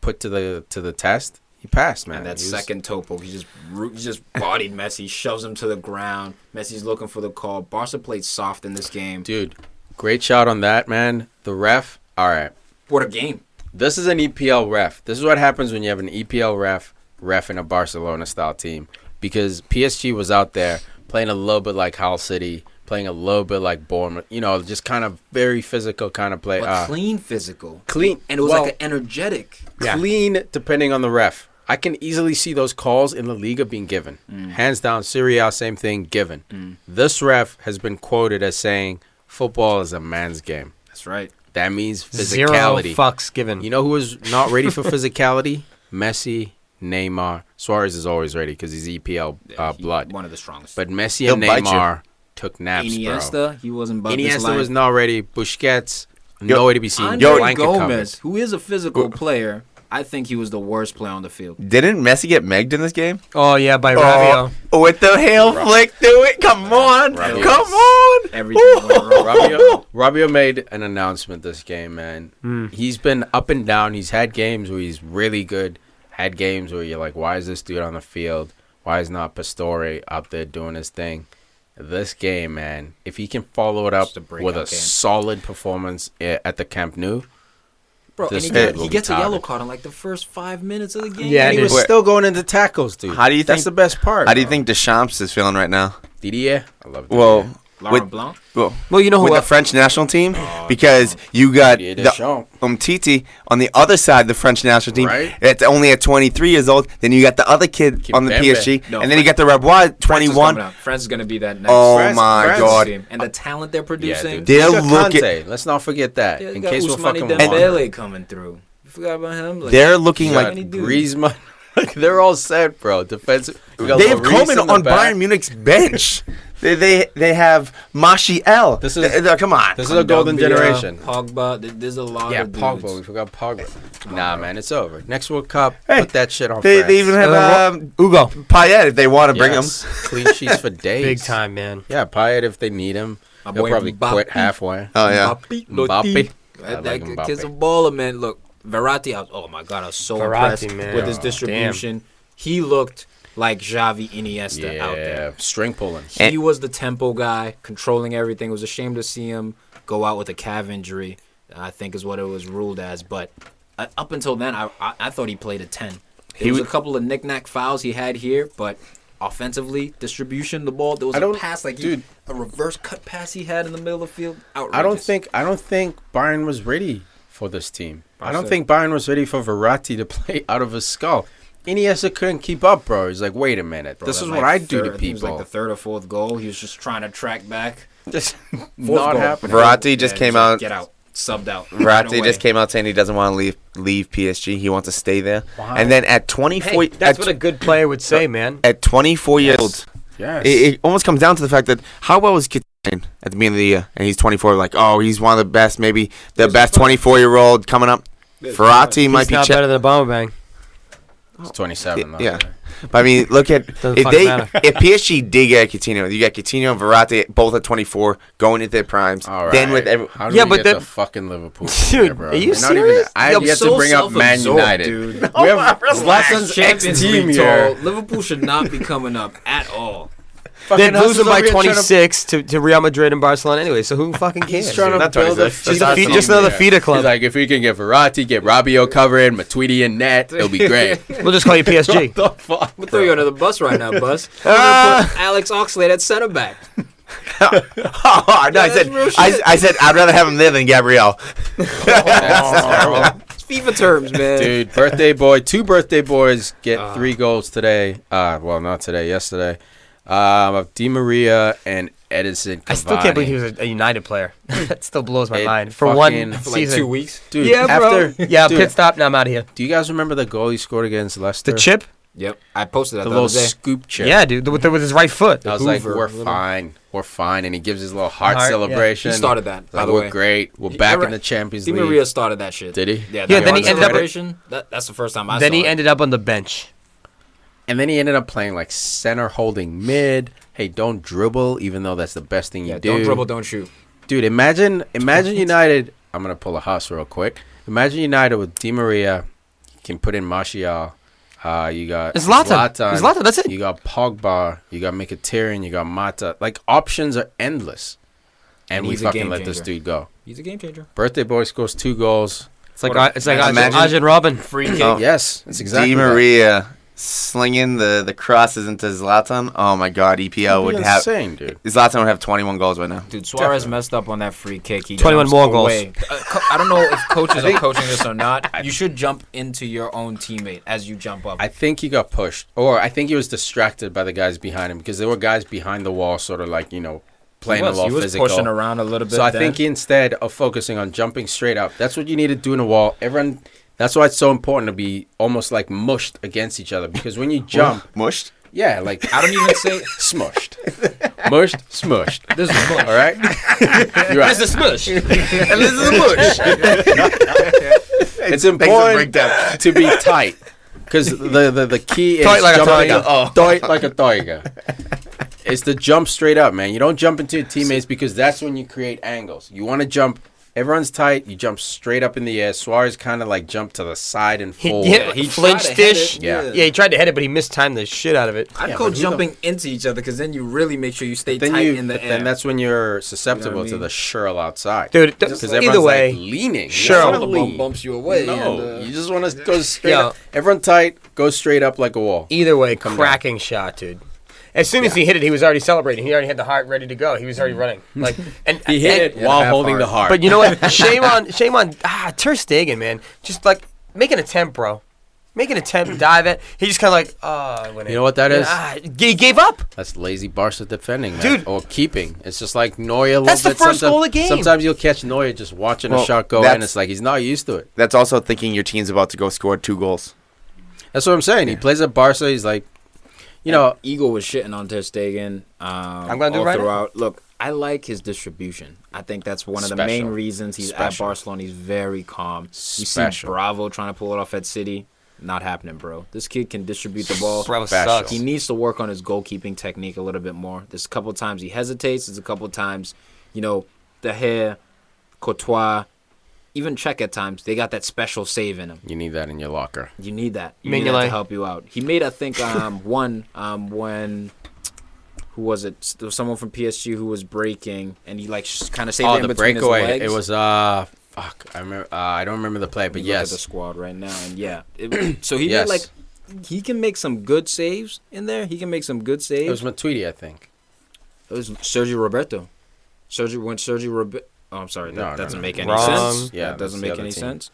put to the test. He passed, man. And that second toe poke, he just bodied Messi, shoves him to the ground. Messi's looking for the call. Barca played soft in this game. Dude, great shot on that, man. The ref, all right. What a game. This is an EPL ref. This is what happens when you have an EPL ref in a Barcelona-style team. Because PSG was out there playing a little bit like Hull City, playing a little bit like Bournemouth. You know, just kind of very physical kind of play. But clean physical. Clean. And it was like an energetic. Clean, depending on the ref. I can easily see those calls in La Liga being given. Hands down, Serie A, same thing, given. This ref has been quoted as saying, football is a man's game. That's right. That means physicality. 0 fucks given. You know who is not ready for physicality? Messi, Neymar. Suarez is always ready because he's EPL blood. One of the strongest. But Messi and Neymar took naps, Iniesta, bro. he wasn't about Iniesta was not ready. Busquets, nowhere to be seen. Andre Gomez, who is a physical player, I think he was the worst player on the field. Didn't Messi get megged in this game? Oh, yeah, by Rabiot. With the heel flick through it. Come on. Rabiot. Come on. Everything went wrong. Rabiot made an announcement this game, man. He's been up and down. He's had games where he's really good. Had games where you're like, why is this dude on the field? Why is not Pastore out there doing his thing? This game, man, if he can follow it up with a solid performance at the Camp Nou, bro, and he gets a yellow card in like the first 5 minutes of the game. Yeah, and he was still going into tackles, dude. How do you That's think, the best part. How do you think Deschamps is feeling right now? Didier? I love Didier. Well, Laurent Blanc? Well, you know who? With the French national team? Because you got the Titi on the other side of the French national team. Right. It's only at 23 years old. Then you got the other kid on the PSG. And then you got the Rabois, 21. France is going to be that next. Oh, my God. Team. And the talent they're producing. They're looking. Let's not forget that. Yeah, in case we're fucking Dembele coming through. You forgot about him? Like, they're looking like Griezmann. They're all set, bro. Defensive. They have Coleman on Bayern Munich's bench. They have Martial. This is come on. This is a golden generation. Pogba. There's a lot of dudes. Pogba. We forgot Pogba. Nah, man, it's over. Next World Cup, put that shit on. They even have Hugo Payet if they want to bring him. Clean sheets for days. Big time, man. Yeah, Payet if they need him. He'll probably quit halfway. Oh yeah. Mbappe. That kid's a baller, man. Look, Verratti. Oh my God, I was so impressed with his distribution. Damn. He looked like Xavi, Iniesta out there. String pulling. He was the tempo guy, controlling everything. It was a shame to see him go out with a calf injury, I think is what it was ruled as. But up until then, I thought he played a 10. There was a couple of knick-knack fouls he had here, but offensively, distribution, the ball, there was a pass, a reverse cut pass he had in the middle of the field. Outrageous. I don't think Bayern was ready for this team. I don't think Bayern was ready for Verratti to play out of his skull. Iniesta couldn't keep up, bro. He's like, wait a minute. This is what I do to people. It was like the third or fourth goal. He was just trying to track back. Just not happening. Verratti just came out. Get out. Subbed out. Verratti just came out saying he doesn't want to leave PSG. He wants to stay there. Wow. And then at 24... that's what a good player would say, man. At 24 years old, it almost comes down to the fact that how well was Coutinho at the beginning of the year? And he's 24, like, oh, he's one of the best, maybe the best 24-year-old coming up. Verratti might be... He's not better than Aubameyang. He's 27, though. Yeah. But I mean, look at... if PSG did get Coutinho, you got Coutinho and Verratti both at 24 going into their primes. All right. Then with How do we get the fucking Liverpool dude, bro? Are you serious? I have yet to bring up Man United. Dude. We have Zlatan's ex-team here. Liverpool should not be coming up at all. They're losing by 26 to Real Madrid and Barcelona anyway, so who fucking cares? He's trying to build just another feeder club. He's like, if we can get Verratti, get Rabiot covered, Matuidi in net, it'll be great. We'll just call you PSG. What the fuck? We'll throw you under the bus right now, Buzz. We're going to put Alex Oxlade at center back. No, I said I'd rather have him there than Gabriel. It's FIFA terms, man. Dude, birthday boy, 2 birthday boys get 3 goals today. Well, not today, yesterday. Di Maria and Edison Cavani. I still can't believe he was a United player. That still blows my mind. For one season. For like 2 weeks? Dude, yeah, bro. Pit stop, now I'm out of here. Do you guys remember the goal he scored against Leicester? The chip? Yep. I posted that the the little other day. scoop chip. Yeah, dude, with his right foot. I was like, we're fine. And he gives his little heart celebration. He started that, by the we're way. great. We're back in the Champions League. Di Maria started that shit. Did he? Yeah, then he ended up... That's the first time I saw it. Then he ended up on the bench. And then he ended up playing like center holding mid. Hey, don't dribble, even though that's the best thing you do. Don't dribble, don't shoot. Dude, imagine United. I'm going to pull a Huss real quick. Imagine United with Di Maria. You can put in Martial. You got Zlatan. That's it. You got Pogba. You got Mkhitaryan. You got Mata. Like, options are endless. And we fucking let this dude go. He's a game changer. Birthday boy scores 2 goals. It's like Arjen Robben. Free kick. Yes, it's exactly Di Maria slinging the crosses into Zlatan. Oh my God, EPL would have insane, dude. Zlatan would have 21 goals right now. Dude, Suarez messed up on that free kick. He 21 more goals. I don't know if coaches are coaching this or not. You should jump into your own teammate as you jump up. I think he got pushed, or I think he was distracted by the guys behind him because there were guys behind the wall, sort of like playing a little physical. He was pushing around a little bit. So I think instead of focusing on jumping straight up, that's what you need to do in a wall. Everyone. That's why it's so important to be almost like mushed against each other because when you jump, mushed. Yeah, like I don't even say smushed, mushed, smushed. This is mush. All right, you're right. This is smush, and this is a mush. It's important to be tight because the key is tight like jumping a tiger. Tight like a tiger. It's to jump straight up, man. You don't jump into your teammates because that's when you create angles. You want to jump. Everyone's tight. You jump straight up in the air. Suarez kind of like jumped to the side and forward. He flinched-ish. Yeah, he tried to head it, but he mistimed the shit out of it. I'd call jumping into each other because then you really make sure you stay tight in the air. Then that's when you're susceptible to the shirl outside. Dude, either way, like leaning. Shirl bumps you away. No, you just want to go straight up. Everyone tight. Go straight up like a wall. Either way, cracking shot, dude. As soon as he hit it, he was already celebrating. He already had the heart ready to go. He was already running. And he hit it while holding the heart. But you know what? Shame on Ter Stegen, man. Just like make an attempt, bro. Make an attempt, dive it. He just kind of like, I went in. You know what that is? He gave up. That's lazy Barca defending, man. Dude. Or keeping. It's just like Neuer. That's the first goal of the game. Sometimes you'll catch Neuer just watching a shot go in. It's like he's not used to it. That's also thinking your team's about to go score 2 goals. That's what I'm saying. He plays at Barca. He's like, Eagle was shitting on Ter Stegen. I'm gonna do right throughout. Look, I like his distribution. I think that's one of the main reasons he's at Barcelona. He's very calm. You see Bravo trying to pull it off at City. Not happening, bro. This kid can distribute the ball. Bravo sucks. He needs to work on his goalkeeping technique a little bit more. There's a couple of times he hesitates. There's a couple of times, De Gea, Courtois, even Czech at times, they got that special save in them. You need that in your locker. You need that. You need that to help you out. He made, I think, one when. Who was it? There was someone from PSG who was breaking, and he like kind of saved it in between breakaway. his legs. It was fuck. I remember. I don't remember the play, but yes. Look at the squad right now, and so he made like he can make some good saves in there. He can make some good saves. It was Matuidi, I think. It was Sergio Roberto. Oh, I'm sorry. That doesn't make any sense. Yeah, that doesn't make any sense.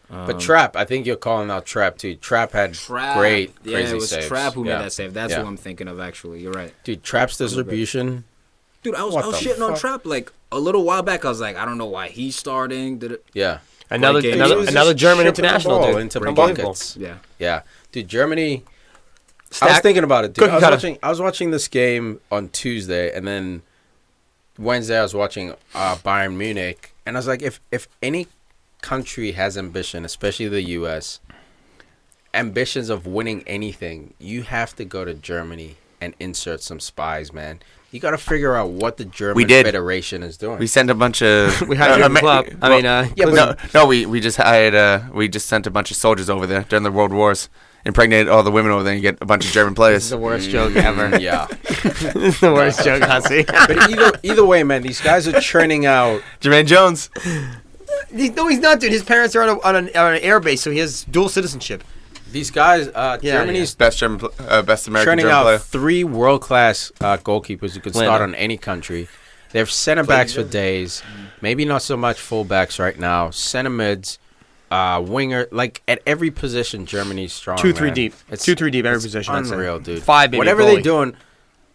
But Trapp, I think you're calling out Trapp too. Trapp had great, crazy saves. Yeah, it was Trapp who made that save. That's who I'm thinking of, actually. You're right. Dude, Trapp's distribution. Dude, I was shitting on Trapp like a little while back. I was like, I don't know why he's starting. Yeah. Another German international, dude. Into buckets. Yeah. Dude, Germany. I was thinking about it, dude. I was watching this game on Tuesday, and then Wednesday I was watching Bayern Munich, and I was like, if any country has ambition, especially the U.S., ambitions of winning anything, you have to go to Germany and insert some spies, man. You got to figure out what the German Federation is doing. We sent a bunch of. We hired a club. We just hired. We just sent a bunch of soldiers over there during the World Wars. Impregnated all the women over there and get a bunch of German players. This is the worst joke ever. Yeah. This is the worst joke, Hussey. But either way, man, these guys are churning out. Jermaine Jones. No, he's not, dude. His parents are on an air base, so he has dual citizenship. These guys, Germany's best American churning German out player. 3 world-class goalkeepers who could start on any country. They have center backs for days. Maybe not so much full backs right now. Center mids, winger. Like at every position, Germany's strong. 2-3 deep. It's 2-3 deep every position. Unreal, dude. 5 maybe. Whatever they're doing,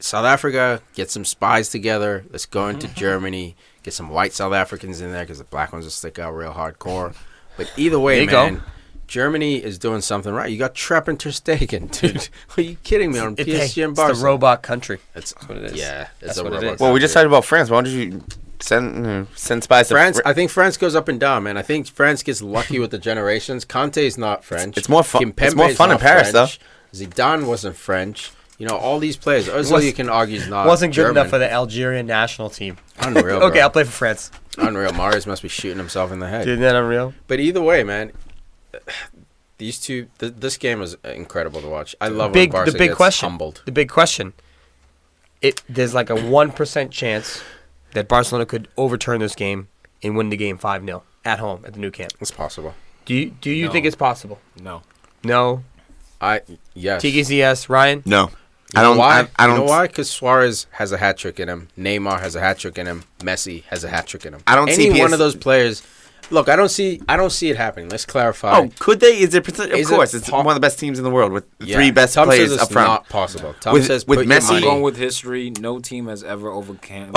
South Africa, get some spies together. Let's go into Germany. Get some white South Africans in there because the black ones will stick out real hardcore. But either way, man, Germany is doing something right. You got Trapp and Ter Stegen, dude. Are you kidding me? On PSG and Barca. It's the robot country. That's what it is. Yeah, that's what it is. Well, we just talked about France. Why don't you send spies to France? I think France goes up and down, man. I think France gets lucky with the generations. Conte's not French. It's more fun. It's more fun in Paris, French. Though. Zidane wasn't French. You know, all these players. Ozil, you can argue, is not wasn't good German. enough for the Algerian national team. Unreal. Okay, I'll play for France. Unreal. Marius must be shooting himself in the head. Isn't that unreal? But either way, man, these two. This game was incredible to watch. I love when Barca gets humbled. The big question. There's like a 1% chance that Barcelona could overturn this game and win the game 5-0 at home at the new camp. It's possible. Do you think it's possible? No. Yes. Tiki's yes. Ryan? No. You know why? I don't know why? Because Suarez has a hat trick in him. Neymar has a hat trick in him. Messi has a hat trick in him. I don't see one of those players. Look, I don't see it happening. Let's clarify. Oh, could they? Is there? Of course, it's one of the best teams in the world with the 3 best players up front. Not possible. Tom with says with Messi, going with history, no team has ever overcome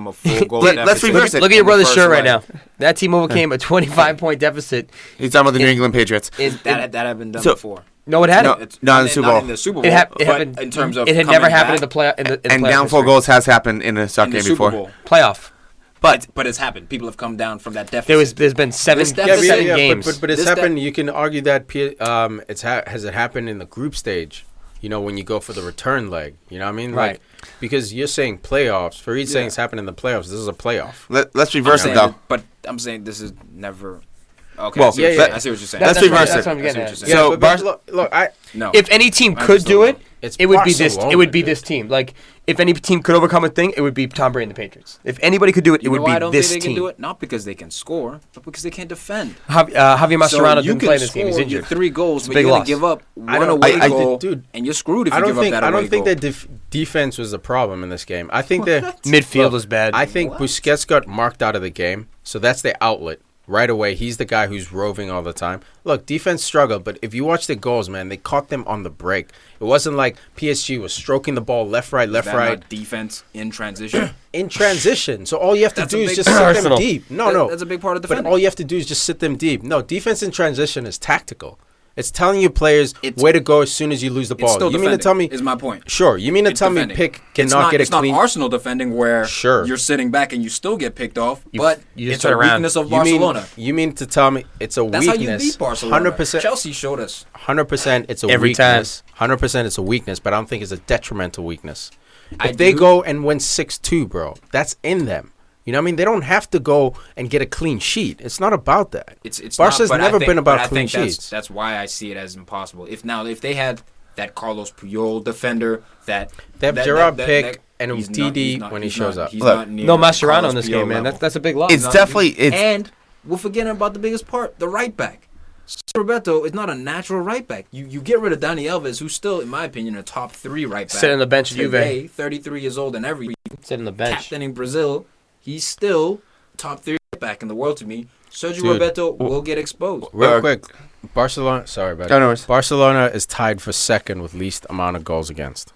a full goal deficit. Let's reverse it. Look at your brother's shirt right now. That team overcame a 25-point deficit. He's talking about the New England Patriots. That had been done before. No, it hadn't. Not in the Super Bowl. In the Super Bowl. It happened in terms of. It had never happened in the play. And down 4 goals has happened in a soccer game before. Playoff. But it's happened. People have come down from that deficit. There's been 7 games. But it's happened. You can argue that has it happened in the group stage? You know, when you go for the return leg. You know what I mean? Right. Like, because you're saying playoffs. Farid saying it's happened in the playoffs. This is a playoff. Let's reverse it, though. But I'm saying this is never... Okay, well, I see what you're saying. Let's reverse it. That's what I'm getting at. So, look, if any team could do it, it would be this. It would be this team. Like, if any team could overcome a thing, it would be Tom Brady and the Patriots. If anybody could do it, it would be this team. I don't think they can do it? Not because they can score, but because they can't defend. Javier Mascherano didn't play this game. He's injured. You can score 3 goals, but you're going to give up one away goal, and you're screwed if you give up that away goal. I don't think that defense was the problem in this game. I think that midfield was bad. I think Busquets got marked out of the game, so that's the outlet. Right away, he's the guy who's roving all the time. Look, defense struggled, but if you watch the goals, man, they caught them on the break. It wasn't like PSG was stroking the ball left, right. Not defense in transition? In transition. So all you have to do is just sit them deep. No. That's a big part of defending. But all you have to do is just sit them deep. No, defense in transition is tactical. It's telling you players where to go as soon as you lose the ball. It's still you mean to tell me? Is my point. Sure. You mean to tell me Pick cannot get a clean? It's not Arsenal defending where you're sitting back and you still get picked off, but it's a weakness of Barcelona. You mean to tell me it's a weakness? That's how you beat Barcelona. 100%. Chelsea showed us. 100%. It's a every weakness. time. 100%. It's a weakness, but I don't think it's a detrimental weakness. If they go and win 6-2, bro, that's in them. You know what I mean? They don't have to go and get a clean sheet. It's not about that. It's Barca's not, never been about clean sheets. That's why I see it as impossible. If they had that Carlos Puyol defender, they have Gerard Pick and Umtiti when he shows up. No Mascherano in this game, man. That's a big loss. It's definitely and we're forgetting about the biggest part, the right back. Roberto is not a natural right back. You get rid of Dani Alves, who's still, in my opinion, a top 3 right back. Sit on the bench at Juve. 33 years old and everything. Sit on the bench. Captaining Brazil. He's still top 3 right back in the world to me. Sergio Roberto will get exposed. Real quick, Barcelona. Sorry about that. Barcelona is tied for second with least amount of goals against.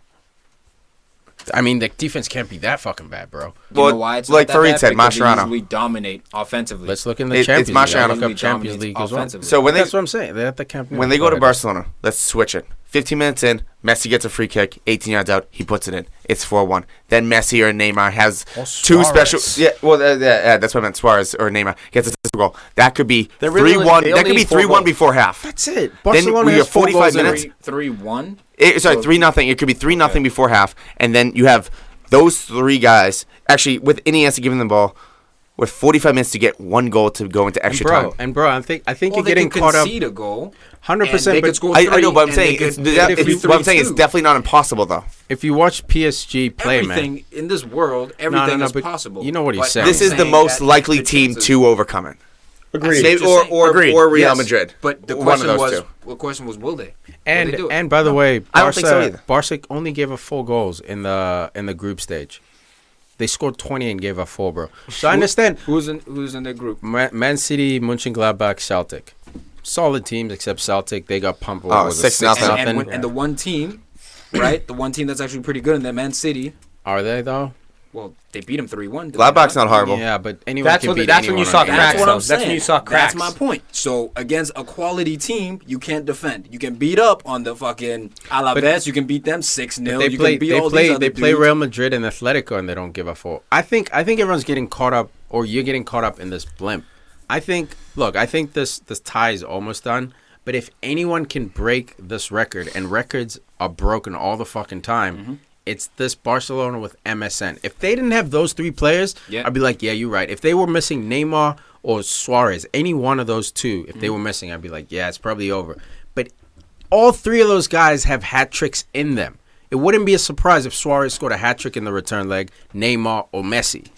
I mean, the defense can't be that fucking bad, bro. Well, you know why it's like not that Farid bad? said, Mascherano. We dominate offensively. Let's look in the Champions League. Mascherano. Look up Champions League as well. So that's what I'm saying. They're at the Camp Nou. When they go to Barcelona, let's switch it. 15 minutes in, Messi gets a free kick, 18 yards out, he puts it in. It's 4-1. Then Messi or Neymar has two special. Yeah, well, that's what I meant. Suarez or Neymar gets a goal. That could be 3-1. That could be 3-1 before half. That's it. Barcelona has 45 minutes. 3-1. Sorry, 3-0. It could be 3-0 before half, and then you have those 3 guys actually with Iniesta giving the ball. With 45 minutes to get 1 goal to go into extra time. And bro, I think you're getting caught up. They can concede a goal. 100%. But I know, but I'm saying it's definitely not impossible though. If you watch PSG play, everything in this world, everything is possible. You know what he's saying. This is the most likely team to overcome it. Agreed. Or Real Madrid. But the question was, will they? And by the way, I don't think so either. Barca only gave up 4 goals in the group stage. They scored 20 and gave up 4, bro. So I understand. Who's in their group? Man City, Mönchengladbach, Celtic. Solid teams except Celtic. They got pumped. 6-0. And the one team, right? The one team that's actually pretty good in that Man City. Are they, though? Well, they beat them 3-1. Gladbach's not horrible. Yeah, but anyone can beat anyone. That's when you saw cracks. That's when you saw cracks. That's my point. So against a quality team, you can't defend. You can beat up on the fucking Alaves. You can beat them 6-0. They play Real Madrid and Atletico, and they don't give a fuck. I think everyone's getting caught up, or you're getting caught up in this blimp. I think this tie is almost done. But if anyone can break this record, and records are broken all the fucking time. It's this Barcelona with MSN. If they didn't have those 3 players, I'd be like, yeah, you're right. If they were missing Neymar or Suarez, any one of those 2, if they were missing, I'd be like, yeah, it's probably over. But all 3 of those guys have hat tricks in them. It wouldn't be a surprise if Suarez scored a hat trick in the return leg, Neymar or Messi.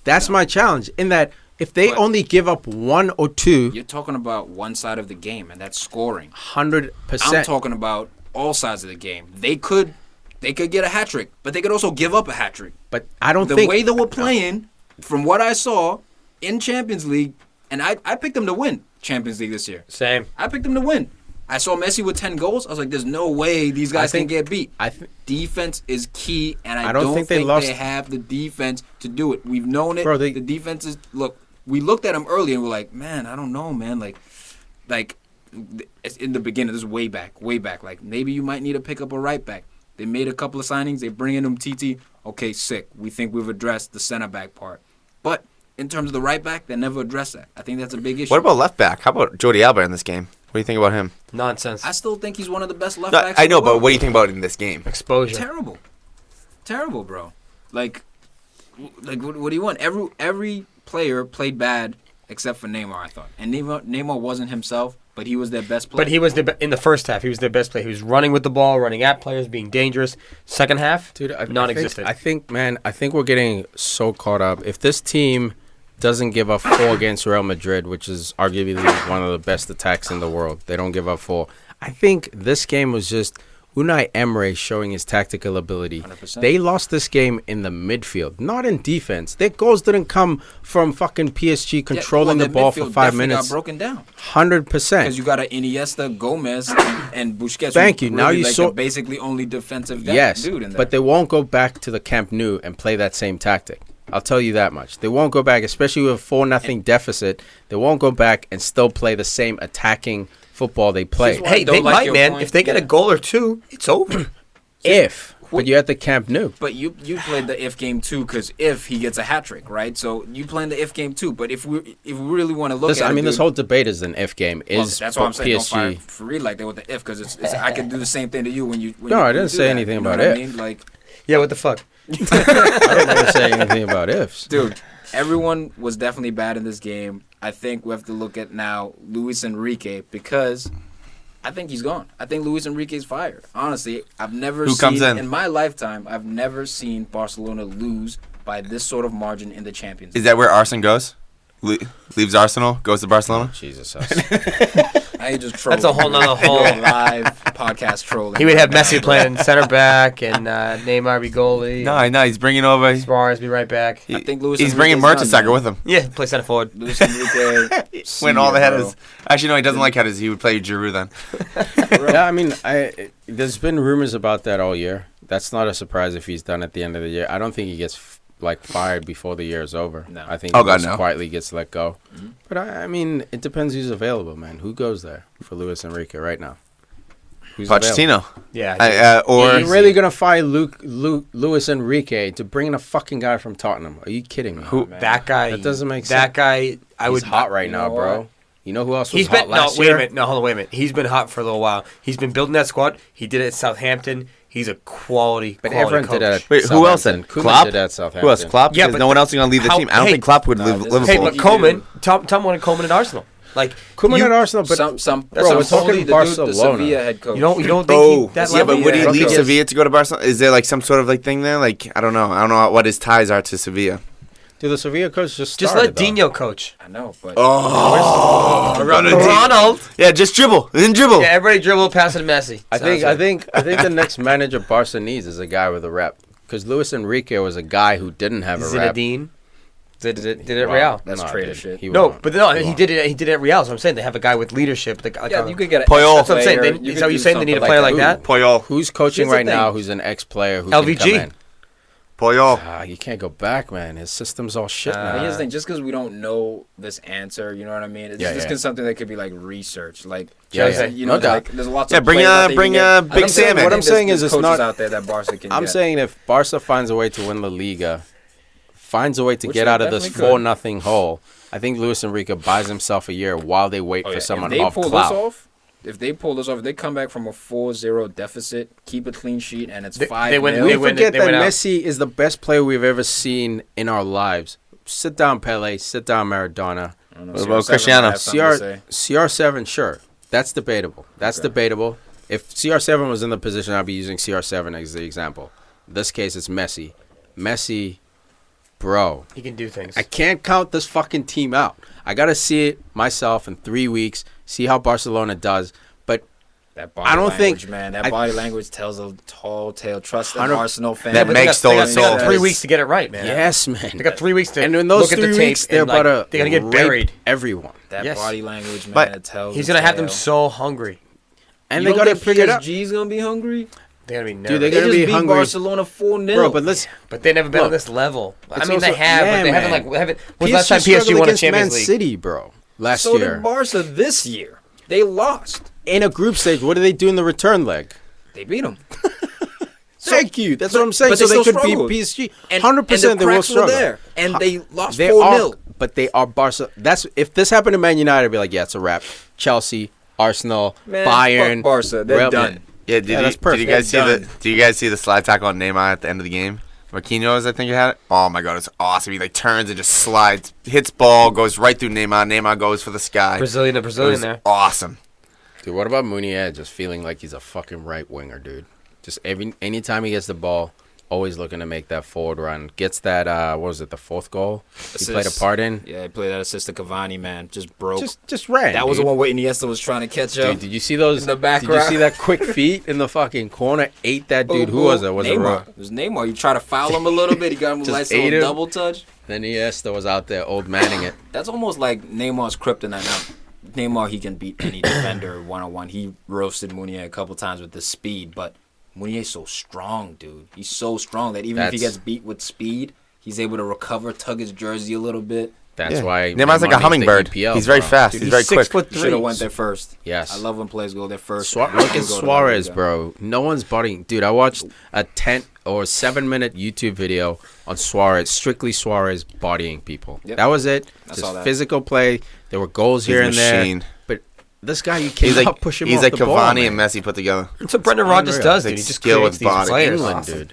That's my challenge. In that, if they only give up 1 or 2, you're talking about one side of the game, and that's scoring. 100%. I'm talking about all sides of the game. They could get a hat trick, but they could also give up a hat trick. But I don't think the way they were playing, from what I saw in Champions League, and I picked them to win Champions League this year. Same. I picked them to win. I saw Messi with 10 goals. I was like, there's no way these guys can get beat. Defense is key, and I don't think they have the defense to do it. We've known it. Bro, the defense is we looked at them early and we're like, man, I don't know, man. Like in the beginning, this is way back. Like maybe you might need to pick up a right back. They made a couple of signings. They bring in Tiki. Okay, sick. We think we've addressed the center back part. But in terms of the right back, they never addressed that. I think that's a big issue. What about left back? How about Jordi Alba in this game? What do you think about him? Nonsense. I still think he's one of the best left backs. I know, but what do you think about in this game? Exposure. Terrible, bro. Like what do you want? Every player played bad except for Neymar, I thought. And Neymar wasn't himself. But he was their best player. But he was in the first half. He was their best player. He was running with the ball, running at players, being dangerous. Second half, non-existent. I think we're getting so caught up. If this team doesn't give up 4 against Real Madrid, which is arguably one of the best attacks in the world, they don't give up 4. I think this game was just Unai Emery showing his tactical ability. 100%. They lost this game in the midfield, not in defense. Their goals didn't come from fucking PSG controlling the ball for 5 minutes. Got broken down. 100%. Because you got an Iniesta, Gomez, and Busquets. Thank you. Really now you saw basically only defensive dude in there. But they won't go back to the Camp Nou and play that same tactic. I'll tell you that much. They won't go back, especially with a 4-0 deficit. They won't go back and still play the same attacking football they play. Hey, they might, man. If they get a goal or 2, it's over. But you're at the Camp Nou. But you played the if game too, because if he gets a hat trick, right? So you playing the if game too. But if we really want to look at it, this whole debate is an if game. That's what I'm saying. PSG. Don't fire Farid like that with the if, because it's I can do the same thing to you when you. I didn't say anything about it. Yeah, what the fuck? I don't ever say anything about ifs, dude. everyone was definitely bad in this game. I think we have to look at now Luis Enrique because I think he's gone. I think Luis Enrique's fired. Honestly, I've never seen in my lifetime. I've never seen Barcelona lose by this sort of margin in the Champions League. Is that where Arsene goes? Leaves Arsenal, goes to Barcelona? Oh, Jesus. I just troll. That's a whole live podcast trolling. He would have Messi playing center back and Neymar be goalie. No, he's bringing over. Suarez be right back. I think Luis he's bringing Mertesacker with him. Yeah, play center forward. Luis Enrique. Win all the headers. Actually, no, he doesn't like headers. He would play Giroud then. Yeah, I mean, there's been rumors about that all year. That's not a surprise if he's done at the end of the year. I don't think he gets fired before the year is over. No. I think he quietly gets let go. Mm-hmm. But I mean, it depends who's available, man. Who goes there for Luis Enrique right now? Who's Pochettino. Yeah. Or you're really gonna fire Luis Enrique to bring in a fucking guy from Tottenham? Are you kidding me? Who? That guy. That doesn't make sense. That guy. He's hot right now, bro. You know who else was hot last year? Wait a minute. He's been hot for a little while. He's been building that squad. He did it at Southampton. He's a quality everyone coach. did it. Wait, who else then? Klopp did at Southampton. Who else? Klopp? Yeah, because but no one else is going to leave the team. I don't think Klopp would leave Liverpool. Hey, but Coleman, Tom wanted Coleman at Arsenal. Like Koeman at Arsenal, but bro, we're talking Barcelona. The Sevilla head coach. You don't think that level? But would he leave Sevilla to go to Barcelona? Is there like some sort of thing there? Like I don't know what his ties are to Sevilla. Dude, the Sevilla coach just let Dino coach. I know, but Ronald. Yeah, just dribble. Then dribble. Yeah, everybody dribble, pass it to Messi. I think the next manager Barca needs is a guy with a rep. Because Luis Enrique was a guy who didn't have a rep. Zinedine did it at Real. That's traitor shit. He did it. He did it at Real. So I'm saying they have a guy with leadership. You could get Puyol. That's what I'm saying. So you're saying they need a player like that? Puyol. Who's coaching right now? Who's an ex-player? Who can come in? Puyol. You can't go back, man. His system's all shit now. Here's the thing: just because we don't know this answer, you know what I mean? It's just something that could be like research, like you know, like there's lots of bring Big Sam in. What I'm saying is, it's not out there that Barca can. I'm saying if Barca finds a way to win La Liga, finds a way to get out of this 4-0 hole, I think Luis Enrique buys himself a year while they wait for someone off clout. If they pull this off, if they come back from a 4-0 deficit, keep a clean sheet, and it's 5-0. We forget that Messi is the best player we've ever seen in our lives. Sit down, Pele. Sit down, Maradona. What about Cristiano? CR7, sure. That's debatable. Debatable. If CR7 was in the position, I'd be using CR7 as the example. In this case, it's Messi. Messi, bro. He can do things. I can't count this fucking team out. I got to see it myself in 3 weeks. See how Barcelona does, but that body language tells a tall tale. Trust an Arsenal fan. That makes total soul. They got 3 weeks to get it right, man. Yes, man. They got 3 weeks to. And in those look 3 at the weeks, tape they're about to get buried. Everyone. That body language, man. But it tells. He's gonna have them so hungry, and they gotta figure it out. PSG's gonna be hungry. They're gonna be nervous. Dude, they're gonna be hungry. Barcelona 4-0. Bro, but they never been on this level. I mean, they have, but they haven't. When's the last PSG time PSG won a Champions Man League? City, bro. Last year. So year. did Barca this year. They lost. In a group stage, what do they do in the return leg? They beat them. Thank you. That's what I'm saying. So they could beat PSG. 100% they will struggle. There. And they lost 4-0. But they are Barca. If this happened to Man United, I'd be like, yeah, it's a wrap. Chelsea, Arsenal, Bayern. Fuck Barca. They're done. Yeah, did you guys see the slide tackle on Neymar at the end of the game? Marquinhos, I think you had it. Oh my god, it's awesome. He turns and just slides, hits ball, goes right through Neymar. Neymar goes for the sky. Brazilian there. Awesome. Dude, what about Munier just feeling like he's a fucking right winger, dude? Just anytime he gets the ball, always looking to make that forward run. Gets that, what was it, the fourth goal he played a part in? Yeah, he played that assist to Cavani, man. Just broke. Just ran, That was the one where Iniesta was trying to catch up. Dude, did you see those? In the background? Did you see that quick feet in the fucking corner? Ate that dude. Who was it? Was Neymar. It was Neymar. You try to foul him a little bit. He got him a nice little double touch. Then Iniesta was out there old manning it. That's almost like Neymar's kryptonite now. Neymar, he can beat any defender one-on-one. He roasted Munier a couple times with the speed, but Munier's so strong, dude. He's so strong that even if he gets beat with speed, he's able to recover, tug his jersey a little bit. That's why Neymar's like a hummingbird. He's very fast. Dude, he's very quick. 6'3". Should have went there first. Yes. I love when players go there first. Look at Suarez, bro. No one's bodying. Dude, I watched a 10 or 7-minute YouTube video on Suarez, strictly Suarez bodying people. Yep. That was it. Just physical play. There were goals here and there. But this guy, you cannot push him off the ball. He's like Cavani and Messi put together. That's what Brendan Rodgers does, dude. He just creates these players. England, dude.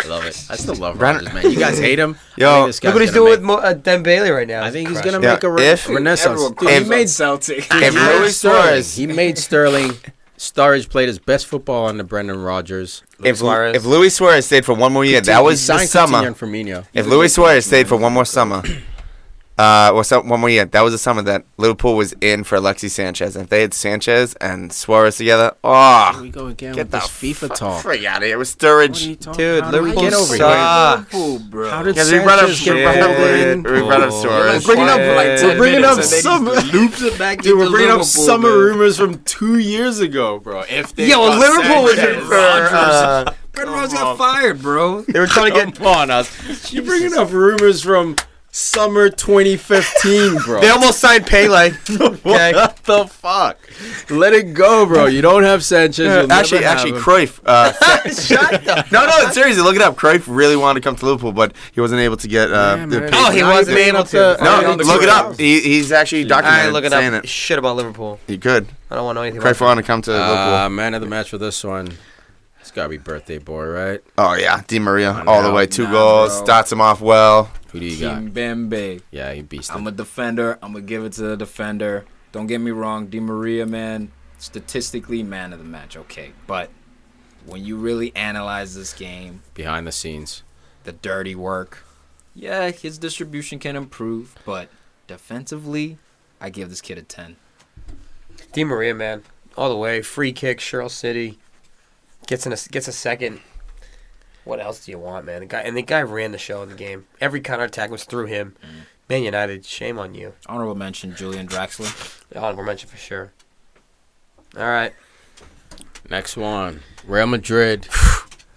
love it. I still love Rodgers, man. You guys hate him? Yo, look what he's doing with Dembele right now. I think he's gonna make a renaissance. He made Celtic. If Luis Suarez, he made Sterling. Sturridge played his best football under Brendan Rodgers. If Luis Suarez stayed for one more year, that was the summer. If Luis Suarez stayed for one more summer, one more year, that was the summer that Liverpool was in for Alexis Sanchez. And if they had Sanchez and Suarez together, here we go again with this FIFA talk. Freak out of here. It was Sturridge. Dude, Liverpool get over sucks. Here? Bro. How did we brought up Sanchez get rolled in? We brought up Suarez. We're bringing up for like 10 We're bringing minutes up and they some just loops it back Dude, we're into bringing up Liverpool, summer man. rumors from 2 years ago, bro. If they Yo, Liverpool was in for Brendan Rodgers got fired, bro. They were trying to get on us. You're bringing up rumors from summer 2015, bro. They almost signed Pele. Okay. What the fuck? Let it go, bro. You don't have Sanchez. Actually, Cruyff. No, seriously, look it up. Cruyff really wanted to come to Liverpool, but he wasn't able to get. He wasn't able to. No, look it up. He's actually documented Look it saying up. Shit about Liverpool. He could. I don't want to know anything. Cruyff wanted to come to Liverpool. Man of the match for this one. It's gotta be birthday boy, right? Oh yeah, Di Maria, all the way, 2 goals, bro. starts him off well. Who do you got? Kimpembe. Yeah, he beast him. I'm a defender. I'm gonna give it to the defender. Don't get me wrong, Di Maria, man, statistically man of the match, okay. But when you really analyze this game, Behind the scenes, the dirty work, yeah, his distribution can improve, but defensively, I give this kid a 10. Di Maria, man, all the way. Free kick, Cheryl City. Gets a second. What else do you want, man? The guy ran the show in the game. Every counterattack was through him. Man United, shame on you. Honorable mention, Julian Draxler. Honorable mention for sure. All right. next one, Real Madrid.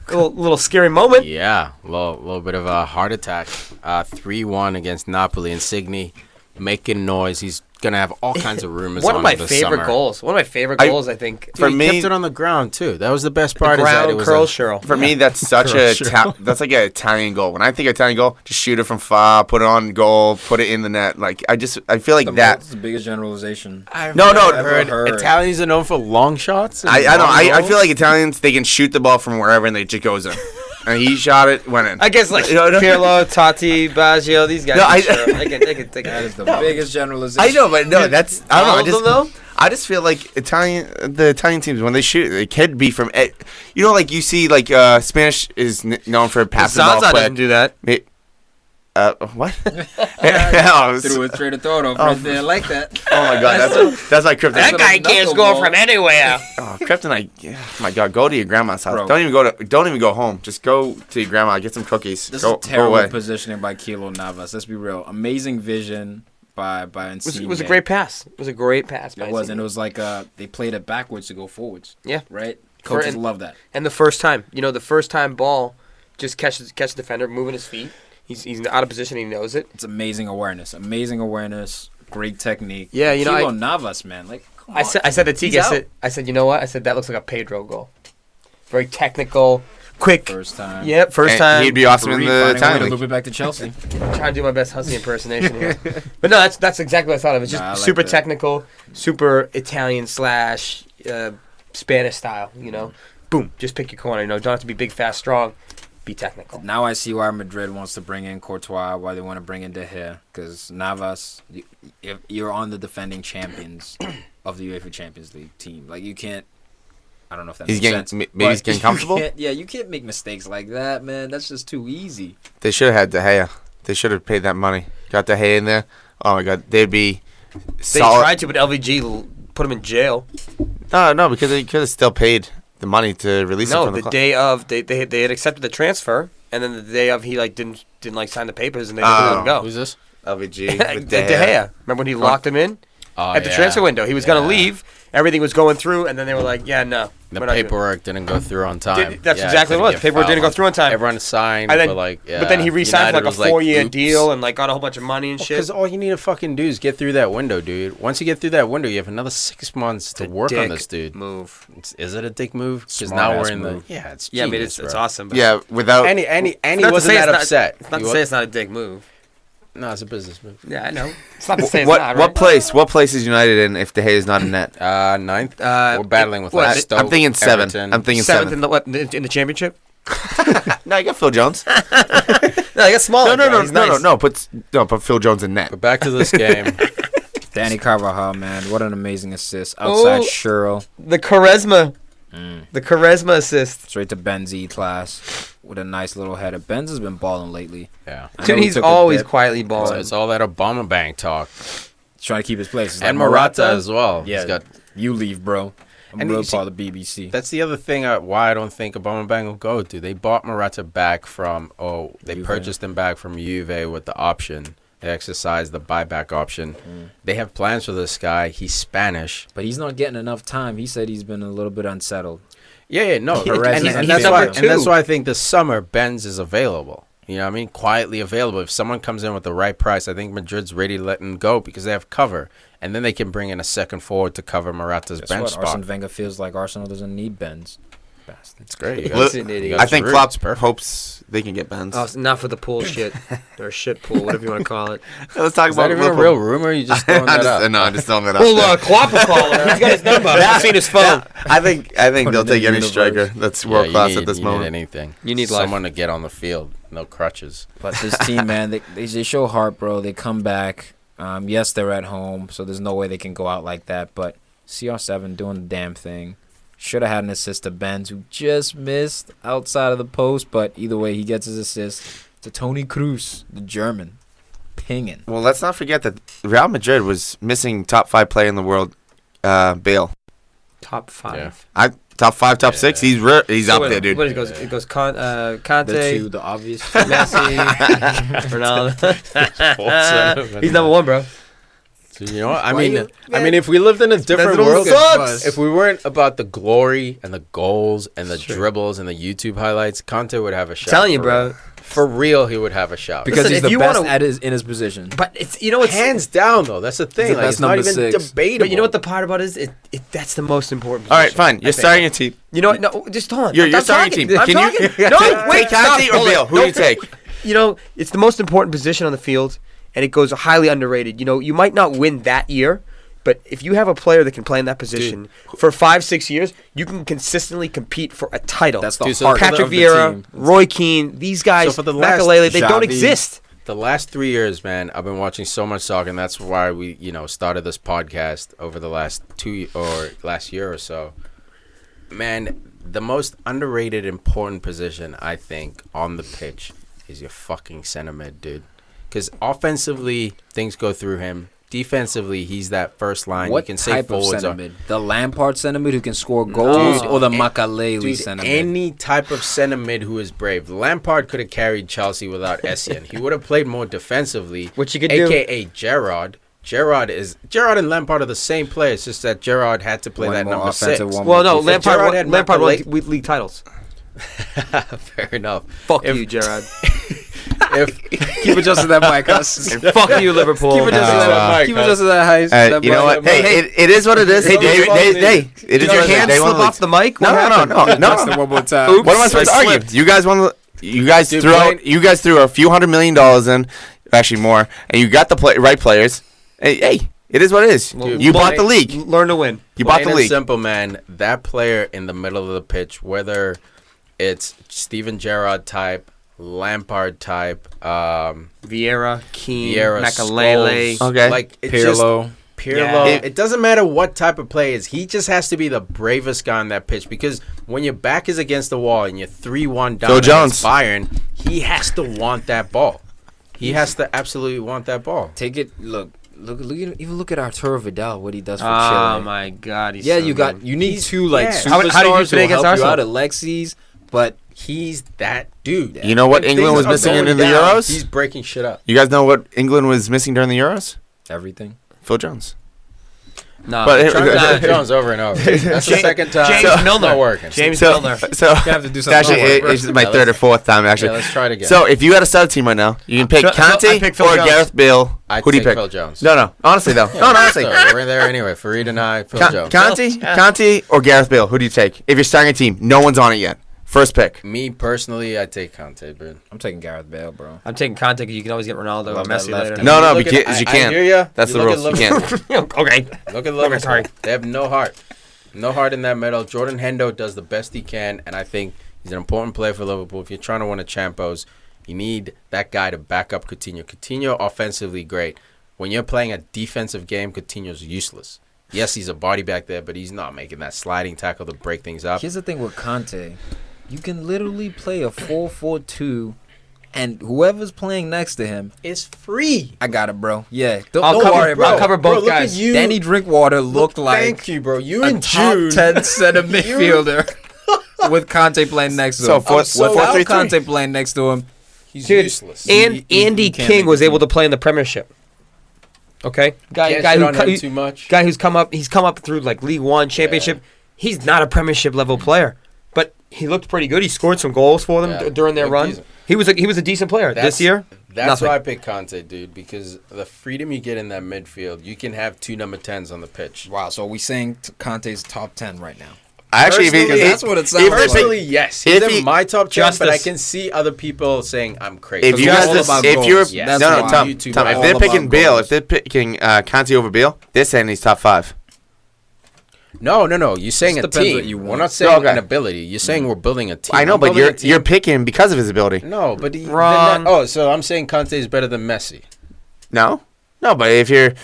A little scary moment. Yeah, a little bit of a heart attack. 3-1 against Napoli. Insigne making noise. He's gonna have all kinds of rumors. One of my this favorite summer. goals. One of my favorite goals, I think. For me, he kept it on the ground too. That was the best part. The ground is that it was curl Cheryl. For me, that's such that's like an Italian goal. When I think Italian goal, just shoot it from far, put it on goal, put it in the net. Like I feel like that's the biggest generalization. No, heard. Italians are known for long shots. I know. I feel like Italians, they can shoot the ball from wherever and they just goes in. And he shot it, went in. I guess like Pirlo, Totti, Baggio, these guys. No, I can take that is the biggest generalization. I know, but no, that's I don't know. I I just feel like the Italian teams, when they shoot, it can be from like you see like Spanish is known for passing the ball quick. Doesn't do that. What? Threw it straight to Toro right there like that. Oh my god, that's like Kryptonite. That guy can't score from anywhere. Oh, Kryptonite! Oh my god, go to your grandma's house. Bro. Don't even go home. Just go to your grandma, get some cookies. This is terrible positioning by Keylor Navas. Let's be real. Amazing vision by Insigne. It was a great pass. It was a great pass. It was, and it was like they played it backwards to go forwards. Yeah, right. Coaches love that. And the first time ball, just catch the defender, moving his feet. He's out of position. He knows it. It's amazing awareness. Great technique. Yeah, Keylor Navas, man. Like, come on. I said to Tiki, I said, you know what? I said that looks like a Pedro goal. Very technical, quick. First time. Yep, first time. He'd be awesome in the time. Loop it back to Chelsea. I'm trying to do my best Hussey impersonation here. But no, that's exactly what I thought of. It's just super technical, super Italian / Spanish style. You know, boom, just pick your corner. You know, don't have to be big, fast, strong. Be technical. Now I see why Madrid wants to bring in Courtois, why they want to bring in De Gea, because Navas, you're on the defending champions of the UEFA Champions League team. Like, you can't. I don't know if that makes sense. Maybe he's getting comfortable. You can't make mistakes like that, man. That's just too easy. They should have had De Gea. They should have paid that money. Got De Gea in there. Oh my god, they'd be. They tried to, but LVG put him in jail. No, because they could have still paid the money to release him from the club. Day of they had accepted the transfer, and then the day of he didn't sign the papers, and they didn't let him go. Who's this? LVG with De Gea. Remember when he locked him in at the transfer window? He was going to leave. Everything was going through, and then they were like, "Yeah, no." The paperwork didn't go through on time. That's exactly what it was. Paperwork didn't go through on time. Everyone signed, but then he re-signed for like a 4-year deal and like got a whole bunch of money and shit. Because all you need to fucking do is get through that window, dude. Once you get through that window, you have another 6 months to work on this, dude. Move. Is it a dick move? Because now we're in the it's genius, I mean it's awesome. Yeah, without and he wasn't that upset. It's not to say it's not a dick move. No, it's a business move. Yeah, I know. It's not to say it's not, right? What place is United in if De Gea is not in net? 9th. We're battling with Stoke, I'm thinking 7th. Everton. I'm thinking 7th 7th. in the championship. No, you got Phil Jones. No, I got Smalling. No. Put Phil Jones in net. But back to this game. Danny Carvajal, man, what an amazing assist outside Shuro. The charisma. The charisma assist. Straight to Ben's E-class with a nice little header. Ben's has been balling lately. Yeah. Dude, he's always quietly balling. So it's all that Obama Bank talk. He's trying to keep his place. It's And like Morata as well. Yeah, He's got, you leave, bro. I'm And real you see- part of the BBC. that's the other thing why I don't think Obama Bank will go to. They bought Morata back from, they Juve. purchased him back from Juve with the option. They exercised the buyback option. They have plans for this guy. He's Spanish. But he's not getting enough time. He said he's been a little bit unsettled. No. Perez and is that's number why, two. and that's why I think this summer Benz is available. You know what I mean? Quietly available. If someone comes in with the right price, I think Madrid's ready to let him go because they have cover. And then they can bring in a second forward to cover Morata's Guess bench what? spot. Arsene Wenger feels like Arsenal doesn't need Benz. Bastard. It's great. You Look, got I think Giroud. Klopp It's perfect. hopes they can get Benz. Oh, it's not for the pool shit. Or shit pool, whatever you want to call it. Let's talk Is that even a real rumor? You just throwing that up? No, I'm just throwing that out. Well, Klopp will call him. He's got his number. I've seen his phone. I think Put they'll it take in any the striker universe. that's world class at this you need moment. anything. You need life. someone to get on the field. No crutches. But this team, man, they show heart, bro. They come back. Yes, they're at home, so there's no way they can go out like that. But CR7 doing the damn thing. Should have had an assist to Benz, who just missed outside of the post. But either way, he gets his assist to Toni Kroos, the German, pinging. Well, let's not forget that Real Madrid was missing top 5 player in the world, Bale. Top 5. Yeah. Top 5, top 6. He's So up wait, there, dude. What it goes? It goes The Conte, two, the obvious. Messi, Ronaldo. He's number 1, bro. So, you know what? I mean, if we lived in a different what world, sucks. if we weren't about the glory and the goals and the dribbles and the YouTube highlights, Conte would have a shout. Telling you, for bro. real. For real, he would have a shout. Because Listen, he's if the you best wanna- in his position. But it's it's hands down though. That's the thing. the Like, best it's not number even 6. debatable. But you know what the part about it is? It that's the most important. All right, position, fine. I You're think. starting a team. You know what? No, just hold on. You're I'm starting a talking. team. I'm Can talking. you No, take wait, stop. Conte or Hold Bale? on. Who do you take? You know, it's the most important position on the field, and it goes highly underrated. You know, you might not win that year, but if you have a player that can play in that position for 5-6 years, you can consistently compete for a title. That's the Dude, so heart Patrick of the Vieira, team. Roy Keane, these guys, So for the last- Makalele, they don't Xavi. exist. The last 3 years, man, I've been watching so much soccer, and that's why we, started this podcast over the last last year or so. Man, the most underrated, important position, I think, on the pitch is your fucking center mid, dude. Because offensively, things go through him. Defensively, he's that first line. What you can say type of forwards center are mid? The Lampard center mid who can score goals, or the Makalele Dude, center mid? any type of center mid who is brave. Lampard could have carried Chelsea without Essien. He would have played more defensively. Which you could do. AKA Gerrard. Gerrard and Lampard are the same player. It's just that Gerrard had to play One that more number offensive, 6. one Well, no, defensive. Lampard had won Makalele- league titles. Fair enough. Fuck If- you, Gerard. Keep adjusting that mic, Huss. And fuck you, Liverpool. Keep adjusting that mic. Keep adjusting that height. You know what? Hey, it is what it is. Hey, it is Did what your it is. hand They slip won the off the mic? No, What happened? no. One more time. What am I supposed to I argue? slipped. You guys won. You guys Dude, threw out. Brian- You guys threw a few $100 million in, actually more, and you got the right players. Hey, it is what it is. Well, You bought the league. Learn to win. You bought the Plain and league. simple, man. That player in the middle of the pitch, whether it's Steven Gerrard type, Lampard type, Vieira, Keane, Vieira, Makalele. Scholes, Okay. like it's just Pirlo. Pirlo. Yeah. It doesn't matter what type of play it is. He just has to be the bravest guy on that pitch because when your back is against the wall and you're 3-1 down Phil against Jones. Bayern, he has to want that ball. He has to absolutely want that ball. Take it. Look at Arturo Vidal. What he does for Oh Chile. my God! He's Yeah, so you good. need two like yeah. superstars How did you play who against help you Arsenal? out. Alexis, but He's that dude. You know what When England things was are missing going in the down, Euros? He's breaking shit up. You guys know what England was missing during the Euros? everything. Phil Jones. No, But- Trying to Jones over and over. That's the second time. James It's Milner. not working. James So, Milner. so Gonna have to do something. actually, over. it's my Yeah, third or fourth time Yeah, actually. let's try it again. So if you had a stud team right now, you can pick Phil- I Conte pick Phil or Jones. Gareth Bale. I'd Who do you take pick? Phil Jones. No, honestly though. No, honestly. So, we're there anyway. Farid and I, Phil Jones. Conte or Gareth Bale. Who do you take? If you're starting a team, no one's on it yet. First pick. Me personally, I'd take Conte, but I'm taking Gareth Bale, bro. I'm taking Conte because you can always get Ronaldo or Love that Messi lefty. later. No, Look at- because you I can't. hear ya. That's You the look rules. at You Liverpool. can't. Okay. Look at Liverpool. sorry. They have no heart. No heart in that middle. Jordan Hendo does the best he can, and I think He's an important player for Liverpool. If you're trying to win a Champions, you need that guy to back up Coutinho. Coutinho offensively great. When you're playing a defensive game, Coutinho's useless. Yes, he's a body back there, but he's not making that sliding tackle to break things up. Here's the thing with Conte. You can literally play a 4-4-2, and whoever's playing next to him is free. I got it, bro. Yeah. Don't worry, bro. I'll cover both guys. Danny Drinkwater looked like thank you, bro. You a in top June. 10 center midfielder with Conte playing next to him. Without Conte playing next to him, he's useless. And Andy King was able to play in the Premiership. Okay, guy who's come up. He's come up through like League One, Championship. Yeah. He's not a Premiership level player, but he looked pretty good. He scored some goals for them during their run. Decent. He was a decent player this year. That's why I picked Conte, dude, because the freedom you get in that midfield, you can have 2 number 10s on the pitch. Wow, so are we saying Conte's top 10 right now? Actually, that's what it sounds like. Personally, yes. He's in my top 10, but I can see other people saying I'm crazy. If they're picking Bale, if they're picking Conte over Bale, they're saying he's top 5. No. You're saying a team. We're not saying an ability. You're saying we're building a team. I know, but you're picking because of his ability. No, but wrong. So I'm saying Conte is better than Messi. No, but do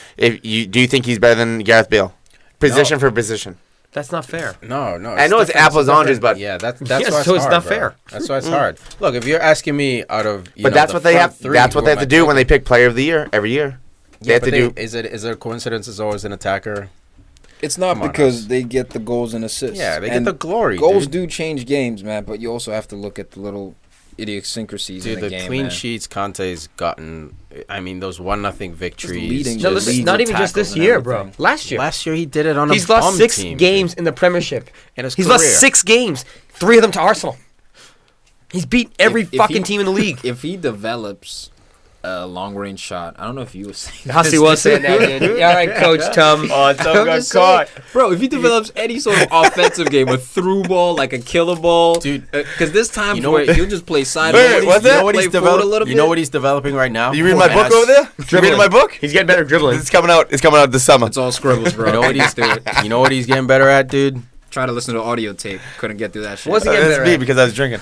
you think he's better than Gareth Bale? Position for position. That's not fair. No. I know it's apples and oranges, but that's why it's so hard, it's not bro. fair. That's why it's hard. Look, if you're asking me out of, that's what they have. That's what they have to do when they pick Player of the Year every year. They have to do. Is it a coincidence? It's always an attacker. It's not because they get the goals and assists. Yeah, they get the glory. Goals do change games, man. But you also have to look at the little idiosyncrasies in the game. The clean sheets Conte's gotten. I mean, those 1-0 victories. No, listen, not even just this year, bro. Last year he did it on. He's lost 6 games in the Premiership. He's lost 6 games, 3 of them to Arsenal. He's beat every fucking team in the league. If he develops a long-range shot, I don't know if you were saying Hussey was saying that, dude. All right, Coach Tom. Tom got caught. Bro, if he develops any sort of offensive game, a through ball, like a killer ball, dude, because this time he'll just play sideways. You know what he's developing right now? You reading my book over there? You reading my book? He's getting better dribbling. It's coming out this summer. It's all scribbles, bro. You know what he's getting better at, dude? Try to listen to audio tape. Couldn't get through that shit. What's he getting better at? Because I was drinking.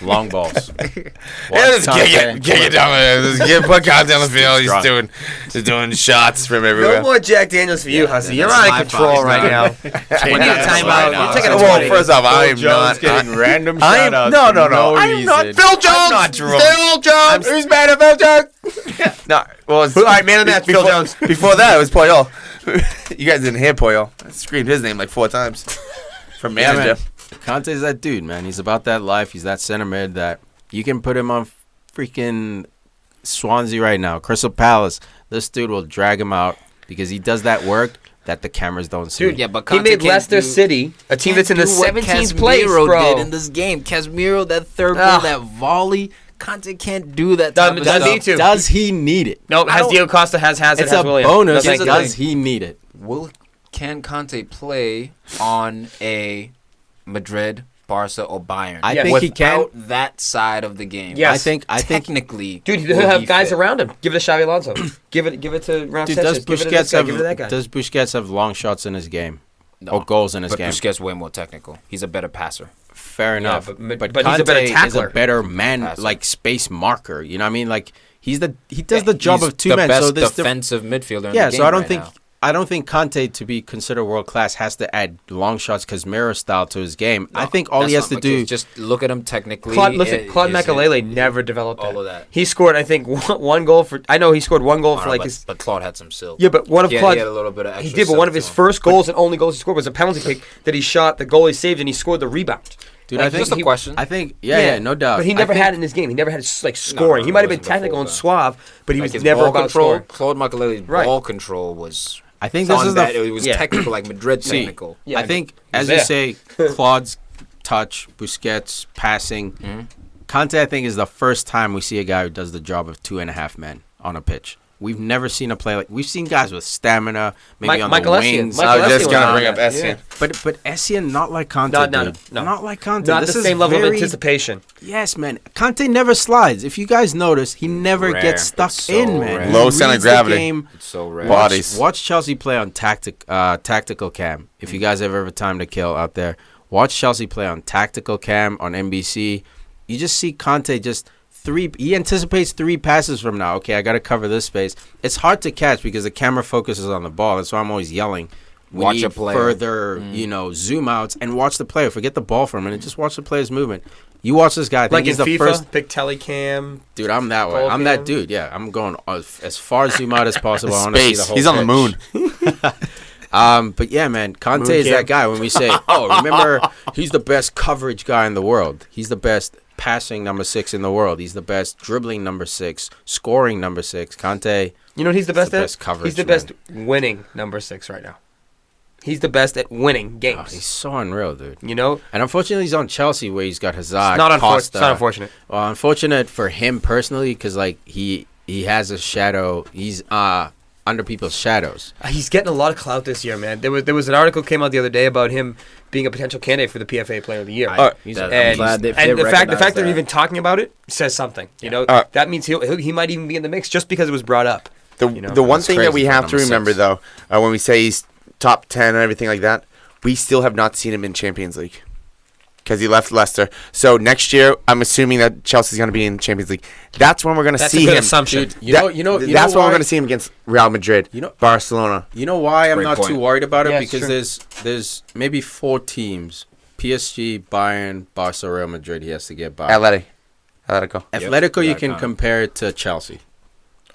Long balls. Just kick it down there. Just put Conte on the field. He's doing shots from everywhere. No more Jack Daniels for you, Hussey. You're out of control right now. We need a timeout. You're taking a 20. First off, I am not getting random shout-outs. No. I am not. Phil Jones. I'm not Jerome. Phil Jones. Who's mad at Phil Jones? No. Well, all right, man of the match, Phil Jones. Before that, it was Poyol. You guys didn't hear Poyol. I screamed his name like 4 times. From manager. Conte's that dude, man. He's about that life. He's that center mid that you can put him on freaking Swansea right now. Crystal Palace. This dude will drag him out because he does that work that the cameras don't see. Dude, yeah, but Conte he made Leicester City a team that's in the 17th place, bro. Did in this game. Casemiro, that third goal, that volley. Conte can't do that type of stuff. Does he need it? No, Diego Costa has it. It's a bonus. Does he need it? Can Conte play on a Madrid, Barca, or Bayern? I think he can. That side of the game. Yes. I think technically, dude, he'll have guys around him. Give it to Xavi Alonso. give it to Raul Sanchez. Give it to this guy. Give it to that guy. Does Busquets have long shots in his game? No. Or goals in his game? Busquets way more technical. He's a better passer. Fair enough. Yeah, but he's a better tackler. Is a better man, like space marker. You know what I mean? Like he does the job of 2 men. He's the best defensive midfielder. In the game so I don't think Conte, to be considered world class, has to add long shots, Casemiro style, to his game. No, I think all he has to do is just look at him technically. Claude Makelele never developed all of that. He scored, I think, one goal for. I know he scored 1 goal for like his. But Claude had some silk. Yeah, but one of Claude. He had a little bit of extra. He did, but one of his first goals and only goals he scored was a penalty kick that he shot. The goalie saved, and he scored the rebound. Dude, I think just a question. I think, yeah, no doubt. But he never had it in his game. He never had like scoring. He might have been technical and suave, but he was never about scoring. Claude Makelele's ball control was. I think this is it was technical, like Madrid technical. Yeah, I think, as you say, Claude's touch, Busquets, passing. Conte, I think, is the first time we see a guy who does the job of 2.5 men on a pitch. We've never seen a play like we've seen guys with stamina, maybe on the wings. I was just gonna bring up Essien, but Essien not like Conte, no, not like Conte. Not the same level of anticipation. Yes, man. Conte never slides. If you guys notice, he never gets stuck in, man. Low center of gravity. It's so rare. Bodies. Watch Chelsea play on tactical cam. If you guys have ever time to kill out there, Watch Chelsea play on Tactical Cam on NBC. You just see Conte just he anticipates 3 passes from now. Okay, I got to cover this space. It's hard to catch because the camera focuses on the ball. That's why I'm always yelling. Watch a player. Further, zoom outs and watch the player. Forget the ball for a minute. Just watch the player's movement. You watch this guy. I think like he's in the FIFA, first. big telecam. Dude, I'm that way. I'm that dude. Yeah, I'm going as far zoom out as possible. I want to see the whole He's on the moon. But yeah, man, Conte is that guy when we say, remember, he's the best coverage guy in the world. He's the best passing number 6 in the world. He's the best dribbling number 6, scoring number 6. Conte. You know what he's the best at? Best coverage, he's the best winning number 6 right now. He's the best at winning games. He's so unreal, dude. You know? And unfortunately, he's on Chelsea where he's got Hazard. It's not Costa. It's not unfortunate. Well, unfortunate for him personally because, he has a shadow. He's under people's shadows. He's getting a lot of clout this year, man. There was an article came out the other day about him being a potential candidate for the PFA Player of the Year. I'm and glad the fact they're even talking about it says something. You know, that means he might even be in the mix just because it was brought up. The one thing that we have to remember, though, when we say he's top 10 and everything like that, we still have not seen him in Champions League because he left Leicester. So next year, I'm assuming that Chelsea's going to be in Champions League. That's when we're going to see him. Assumption. Dude, that's when we're going to see him against Real Madrid, Barcelona. You know why I'm not point. too worried about it? Yeah, because there's maybe 4 teams: PSG, Bayern, Barca, Real Madrid. He has to get by. Atletico. Atletico, you can compare it to Chelsea.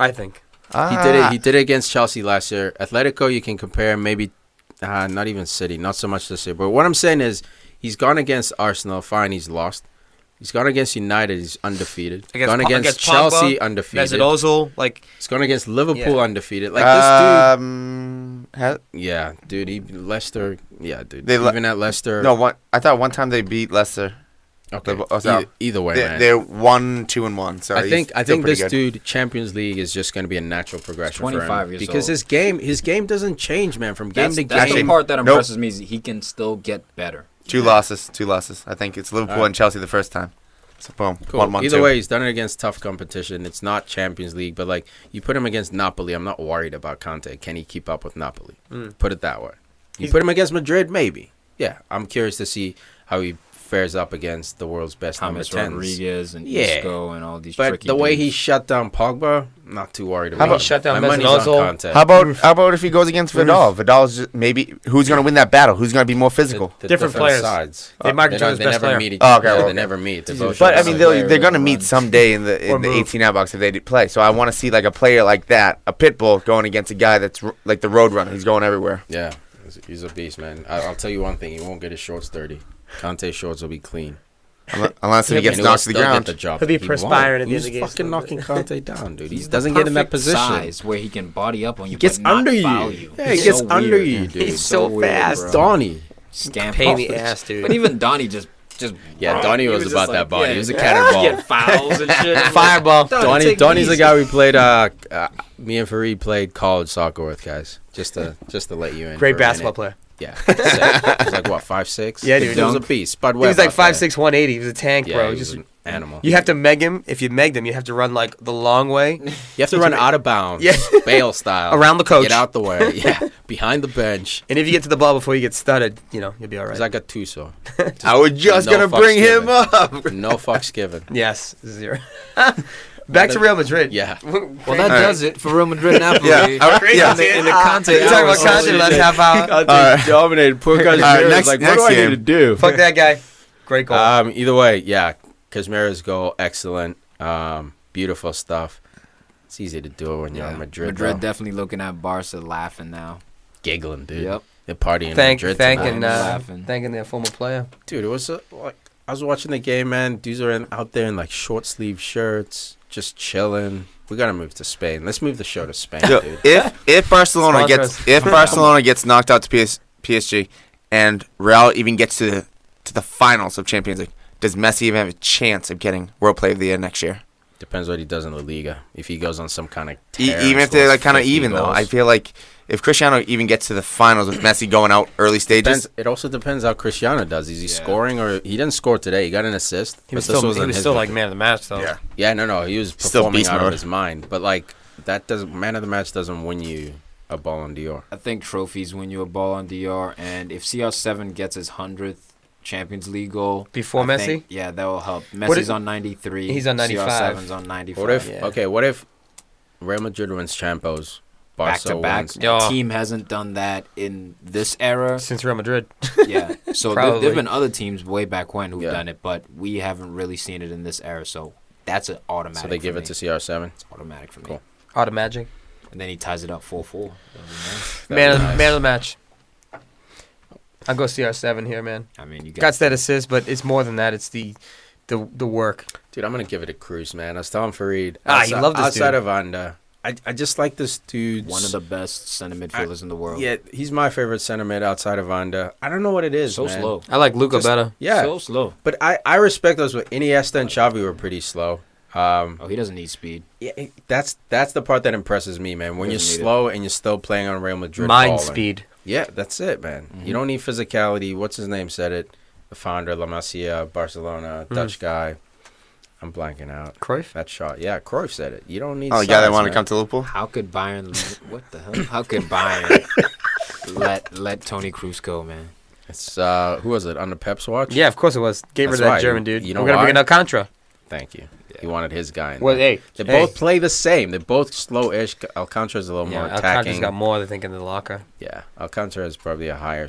I think. He did it against Chelsea last year. Atletico, you can compare maybe, not even City, not so much this year. But what I'm saying is, he's gone against Arsenal, fine, he's lost. He's gone against United, he's undefeated. Gone against Chelsea, Pogba, undefeated. Mesut Ozil, He's gone against Liverpool, undefeated. This dude. Leicester, dude. Even at Leicester. No, I thought one time they beat Leicester. Okay. Either way, man. They're 1-2-1. So I think this dude Champions League is just going to be a natural progression for him 25 years because old. his game doesn't change, man, from game to game. That's the part that impresses me is he can still get better. Two losses. I think it's Liverpool and Chelsea the first time. So boom, cool. 1-1-2. Either way, he's done it against tough competition. It's not Champions League, but you put him against Napoli. I'm not worried about Conte. Can he keep up with Napoli? Put it that way. You put him against Madrid, maybe. Yeah, I'm curious to see how he fares up against the world's best number 10s. Rodriguez and Isco and all these tricky But the way dudes. he shut down Pogba, not too worried about. How about shut down My money's Mesut on Ozil? Conte. How about if he goes against Vidal? Vidal's just maybe who's going to win that battle? Who's going to be more physical? The Different players. sides. They mark each other's best never player. meet each Oh, other. okay, They okay. never meet. They're both But I shots. mean, they're going to meet someday in the 18 box if they did play. So I want to see a player like that, a pit bull, going against a guy that's like the road runner. He's going everywhere. Yeah, he's a beast, man. I'll tell you one thing: he won't get his shorts dirty. Conte's shorts will be clean. Unless he gets And knocked to the ground. Get the job. He'll be He perspiring won't. at the end of the game. He's fucking knocking Conte down, dude. He He's doesn't the get in that perfect position. size where he can body up on you. He gets but not under foul you. you. Yeah, he It's gets so under weird. you, dude. He's so weird, fast. bro. Donnie. Scam Pain in the puppets. ass, dude. But even Donnie just Yeah, Donnie he was just about like, that body. yeah, He was a yeah. cannonball. Get fouls and shit. Fireball. Donnie's the guy we played. Me and Farid played college soccer with, guys. Just to let you in. Great for a basketball minute. player. Yeah. He was like what, 5'6"? Yeah, dude. He was a beast. Spud He was Webb like out there. 5'6", 180. He was a tank, Yeah, bro. he Just was an animal. you have to meg him. If you megged him, you have to run the long way You have to run out of bounds. Yeah. Bale style. around the coach. Get out the way. Yeah. Behind the bench. And if you get to the ball before you get studded, you'll be all right. Because I got Tuso. I was just No going to fucks bring him given. up. No fucks given. Yes, 0. Back to Real Madrid. Yeah. Well, that does it for Real Madrid Napoli. Yeah. In the Conte We're talking hour. about Conte last half hour. Alright. Dominated. Poor guy's next- like, what next do I need game. to do? Fuck that guy. Great goal. Either way, yeah. Casemira's goal, excellent. Beautiful stuff. It's easy to do it when you're Yeah. in Madrid. Madrid bro. definitely looking at Barca laughing now. Giggling, dude. Yep. They're partying in Madrid Thanking tonight. their former player. Dude, it was I was watching the game, man. Dudes are out there in short sleeve shirts, just chilling. We gotta move to Spain. Let's move the show to Spain, Yo, dude. if Barcelona Sponsor gets knocked out to PSG and Real even gets to the finals of Champions League, does Messi even have a chance of getting World Player of the Year next year? Depends what he does in La Liga. If he goes on some kind of Even if they're kind of even though, I feel like if Cristiano even gets to the finals with Messi going out early stages, it also depends how Cristiano does. Is he scoring or he didn't score today? He got an assist. He was but this still, wasn't his man of the match, though. Yeah. Yeah, no, he was Still performing beast out mode. of his mind. But that doesn't man of the match doesn't win you a Ballon d'Or. I think trophies win you a Ballon d'Or, and if CR7 gets his 100th Champions League goal. Before Messi? Think, yeah, that will help. Messi's on 93. He's on 95. CR7's on 95. What if Real Madrid wins Champions? Back to back. The team hasn't done that in this era. Since Real Madrid. Yeah. So there have been other teams way back when who've done it, but we haven't really seen it in this era. So that's an automatic. So they give it to CR7? It's automatic for me. Automatic. And then he ties it up 4-4. Man of the match. I'll go CR7 here, man. I mean, you got that assist, but it's more than that. It's the work. Dude, I'm going to give it a Cruz, man. I was telling Farid. You love this outside dude. of Vanda. I just like this dude. One of the best center midfielders in the world. Yeah, he's my favorite center mid outside of Vanda. I don't know what it is, so man. slow. I like Luka better. Yeah. So slow. But I respect those. Iniesta and Xavi were pretty slow. He doesn't need speed. Yeah, that's the part that impresses me, man. When you're slow and you're still playing on Real Madrid. Mind speed. Yeah, that's it, man. Mm-hmm. You don't need physicality. What's his name said it? The founder, La Masia, Barcelona, Dutch guy. I'm blanking out. Cruyff? That shot. Yeah, Cruyff said it. You don't need the guy that wanted to come to Liverpool? How could Bayern... what the hell? How could Bayern let Toni Kroos go, man? It's, who was it? On the Pep's watch? Yeah, of course it was. Gave her that German dude. You know We're going to bring in Alcantara. Thank you. Yeah. He wanted his guy. Well, hey. They both play the same. They're both slow-ish. Alcantara's a little more attacking. Alcantara's got more, I think, in the locker. Yeah. Alcantara is probably a higher,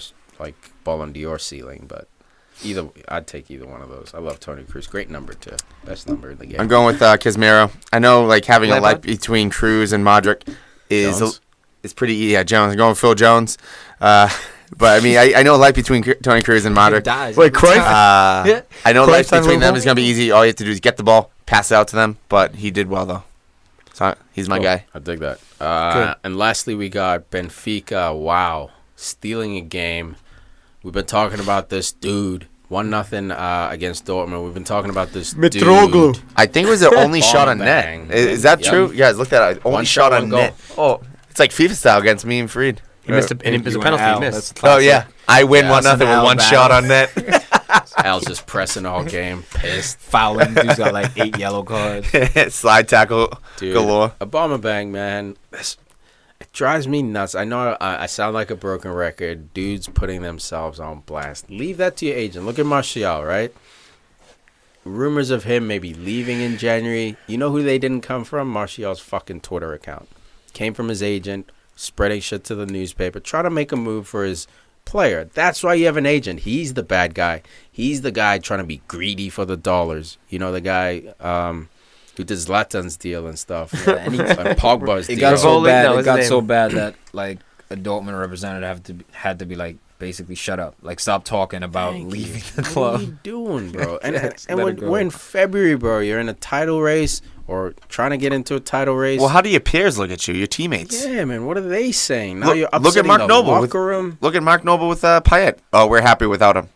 Ballon d'Or ceiling, but... I'd take either one of those. I love Toni Kroos. Great number, too. Best number in the game. I'm going with Casemiro. I know, having a light between Kroos and Modric is pretty easy. Yeah, Jones. I'm going with Phil Jones. But, I mean, I know a light between Toni Kroos and Modric. Wait, Cruyff? I know light between them is going to be easy. All you have to do is get the ball, pass it out to them. But he did well, though. So he's my guy. I dig that. And lastly, we got Benfica. Wow. Stealing a game. We've been talking about this dude. 1-0 against Dortmund. We've been talking about this Mitroglou. dude. I think it was their only shot on net. Is that true? Yeah, look at it. Only shot on net. Oh, it's like FIFA style against me and Farid. He missed a penalty. He missed. Oh, yeah. I win 1-0 with one shot on net. Al's just pressing all game. Pissed. Fouling. Dude's got 8 yellow cards. Slide tackle galore. Aubameyang, man. It drives me nuts. I know I sound like a broken record. Dudes putting themselves on blast. Leave that to your agent. Look at Martial, right? Rumors of him maybe leaving in January. You know who they didn't come from? Martial's fucking Twitter account. Came from his agent, spreading shit to the newspaper, trying to make a move for his player. That's why you have an agent. He's the bad guy. He's the guy trying to be greedy for the dollars. You know, the guy... who did Zlatan's deal and stuff. And Pogba's deal. It got so bad that a Dortmund representative had to be basically shut up. Stop talking about leaving the club. What are you doing, bro? And we're in February, bro. You're in a title race or trying to get into a title race. Well, how do your peers look at you? Your teammates? Yeah, man. What are they saying? Now you're look at Mark Noble. Look at Mark Noble with Payet. Oh, we're happy without him.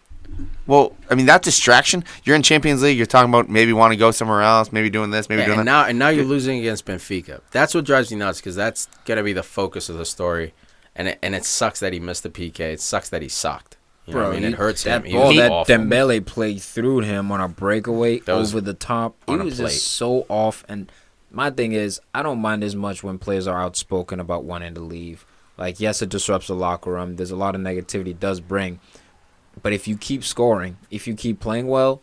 Well, I mean, that distraction, you're in Champions League, you're talking about maybe want to go somewhere else, maybe doing this, maybe doing that. And now you're losing against Benfica. That's what drives me nuts because that's going to be the focus of the story. And it sucks that he missed the PK. It sucks that he sucked. You know what I mean? It hurts him. That Dembele played through him on a breakaway over the top. He was just so off. And my thing is, I don't mind as much when players are outspoken about wanting to leave. Yes, it disrupts the locker room. There's a lot of negativity it does bring. But if you keep scoring, if you keep playing well,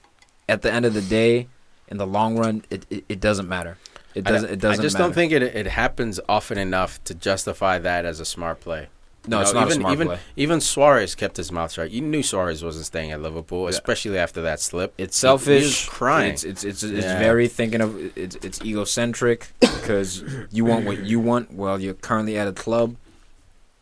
at the end of the day, in the long run, it doesn't matter. It doesn't. I just don't think it happens often enough to justify that as a smart play. No, it's not a smart play. Even Suarez kept his mouth shut. You knew Suarez wasn't staying at Liverpool, especially after that slip. It's selfish. He was crying. It's very thinking of it's egocentric because you want what you want. Well, you're currently at a club.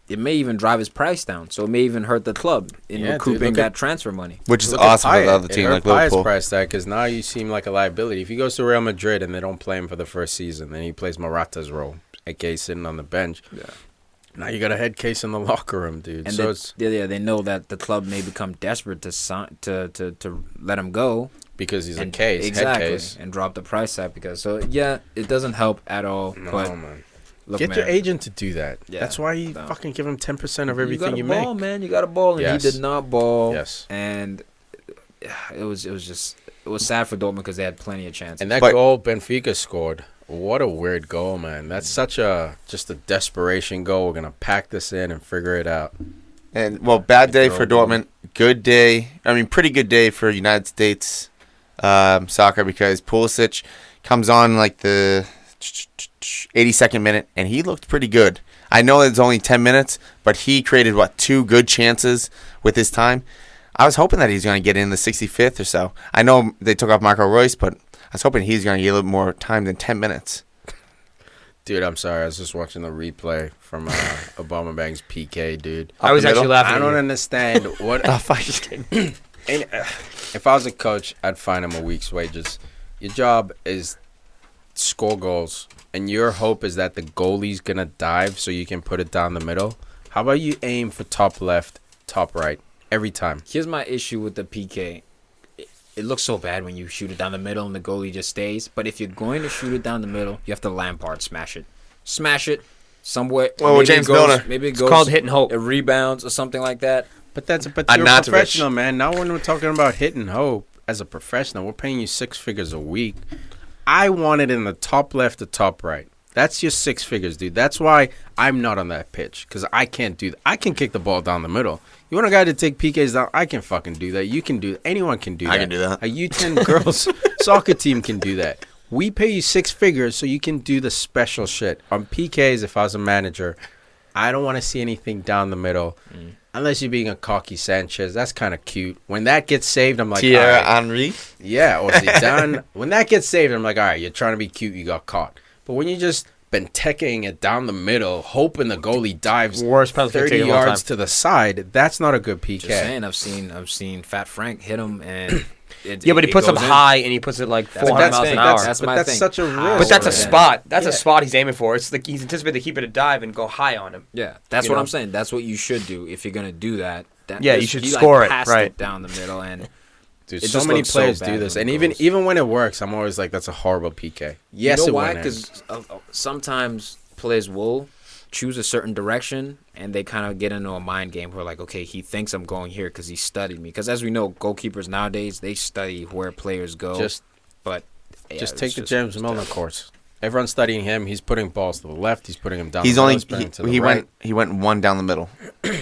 It may even drive his price down, so it may even hurt the club in recouping that transfer money. Which is awesome for the other team like Liverpool. Payet's price tag because now you seem like a liability. If he goes to Real Madrid and they don't play him for the first season, then he plays Morata's role, a.k.a. sitting on the bench. Yeah. Now you got a head case in the locker room, dude. And so they know that the club may become desperate to let him go because he's a case, head case, and drop the price tag it doesn't help at all. No, but man. Get your agent to do that. Yeah, that's why you fucking give him 10% of everything you make. You got a ball, man. You got a ball, and he did not ball. Yes, and it was sad for Dortmund because they had plenty of chances. And that goal Benfica scored, what a weird goal, man. That's just a desperation goal. We're gonna pack this in and figure it out. And bad day for Dortmund. good day. I mean, pretty good day for United States soccer because Pulisic comes on like the 82nd minute, and he looked pretty good. I know it's only 10 minutes, but he created, 2 good chances with his time. I was hoping that he's going to get in the 65th or so. I know they took off Marco Reus, but I was hoping he's going to get a little more time than 10 minutes. Dude, I'm sorry. I was just watching the replay from Aubameyang's PK, dude. I was actually laughing. I don't understand what. And, if I was a coach, I'd fine him a week's wages. Your job is score goals, and your hope is that the goalie's going to dive so you can put it down the middle. How about you aim for top left, top right, every time? Here's my issue with the PK. It looks so bad when you shoot it down the middle and the goalie just stays. But if you're going to shoot it down the middle, you have to Lampard smash it. Smash it somewhere. Well, James Milner. Maybe it It's goes called hit and hope. It rebounds or something like that. But you're a professional, man. Now when we're talking about hit and hope as a professional, we're paying you 6 figures a week. I want it in the top left to top right. That's your 6 figures, dude. That's why I'm not on that pitch, because I can't do that. I can kick the ball down the middle. You want a guy to take PKs down? I can fucking do that. You can do that. Anyone can do that. I can do that. A U10 girls soccer team can do that. We pay you 6 figures so you can do the special shit. On PKs, if I was a manager, I don't want to see anything down the middle. Unless you're being a cocky Sanchez. That's kind of cute. When that gets saved, I'm like, Thierry all right. Henry. Yeah, or Zidane. When that gets saved, I'm like, all right, you're trying to be cute. You got caught. But when you just been teching it down the middle, hoping the goalie dives Worst penalty 30 kick of all yards time. to the side, that's not a good PK. Just saying, I've seen Fat Frank hit him and Yeah, but he puts them goes in. high and he puts it like 400 miles an hour. That's my thing. such a risk. But that's a Yeah. spot. That's a spot he's aiming for. It's like he's anticipating to keep it a dive and go high on him. Yeah, that's You what know? I'm saying. That's what you should do if you're gonna do that. Yeah, you should score it, passed right. down the middle, and Dude, it so just many looks so players bad do this. when And it goes. even when it works, I'm always like, that's a horrible PK. Yes, you know it why? went in. Because sometimes players will choose a certain direction, and they kind of get into a mind game where, like, okay, he thinks I'm going here because he studied me. Because as we know, goalkeepers nowadays, they study where players go. Just take the James Milner course. Everyone's studying him. He's putting balls to the left. He's putting them down He's the only middle. To the he right. went 1 down the middle,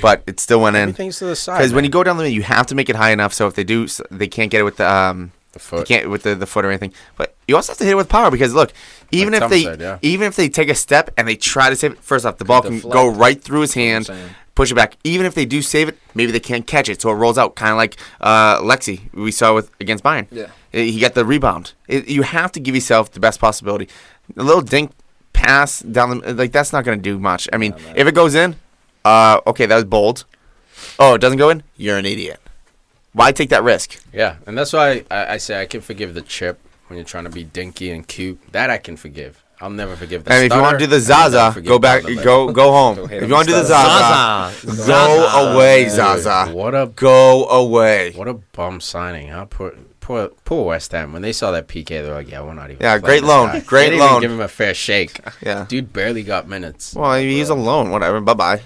but it still went in. Everything's to the side. Because when you man. go down the middle, you have to make it high enough so if they do, they can't get it with the foot. You can't with the foot or anything. But you also have to hit it with power because look, even Like if Tom they said, yeah. even if they take a step and they try to save it, first off, the ball can deflect. go right through his That's what I'm hand, saying. push it back. Even if they do save it, maybe they can't catch it, so it rolls out, kind of like Lexi we saw against Bayern. Yeah. He got the rebound. You have to give yourself the best possibility. A little dink pass down the that's not going to do much. I mean, if it goes in, okay, that was bold. Oh, it doesn't go in? You're an idiot. Why take that risk? Yeah, and that's why I say I can forgive the chip when you're trying to be dinky and cute. That I can forgive. I'll never forgive the And if you want to do the Zaza, go back, go home. If you want to do the Zaza, go away, Zaza. Go away. What a bum signing, huh? Poor West Ham. When they saw that PK, they're like, yeah, we're not even. Yeah, playing great this loan. guy. Great They didn't even loan. give him a fair shake. Yeah. Dude barely got minutes. Well, he's alone. Whatever. Bye bye.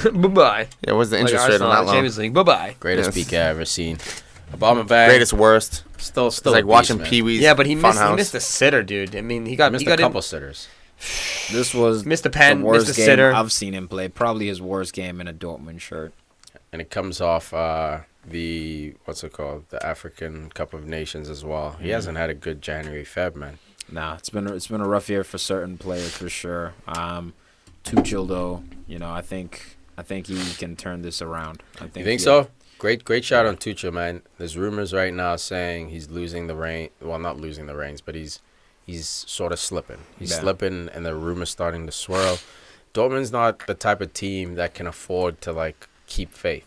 Bye-bye. Yeah, what's the interest Like rate on Arsenal that in the loan? Champions League. Bye-bye. Greatest Yes. PK I've ever seen. Aubameyang. Greatest, worst. Still It's like a watching beast, man. Pee Wee's. Yeah, but he missed Funhouse. a sitter, dude. I mean, he He got missed he got a couple in, sitters. This was Missed a pen, the worst missed a game sitter. I've seen him play. Probably his worst game in a Dortmund shirt. And it comes off the, what's it called? The African Cup of Nations as well. He hasn't had a good January, Feb, man. Nah, it's been a rough year for certain players for sure. Tuchel though, I think he can turn this around. I think. You think so? Great shot on Tuchel, man. There's rumors right now saying he's losing the reign. Well, not losing the reins, but he's sort of slipping. He's slipping, and the rumors starting to swirl. Dortmund's not the type of team that can afford to keep faith.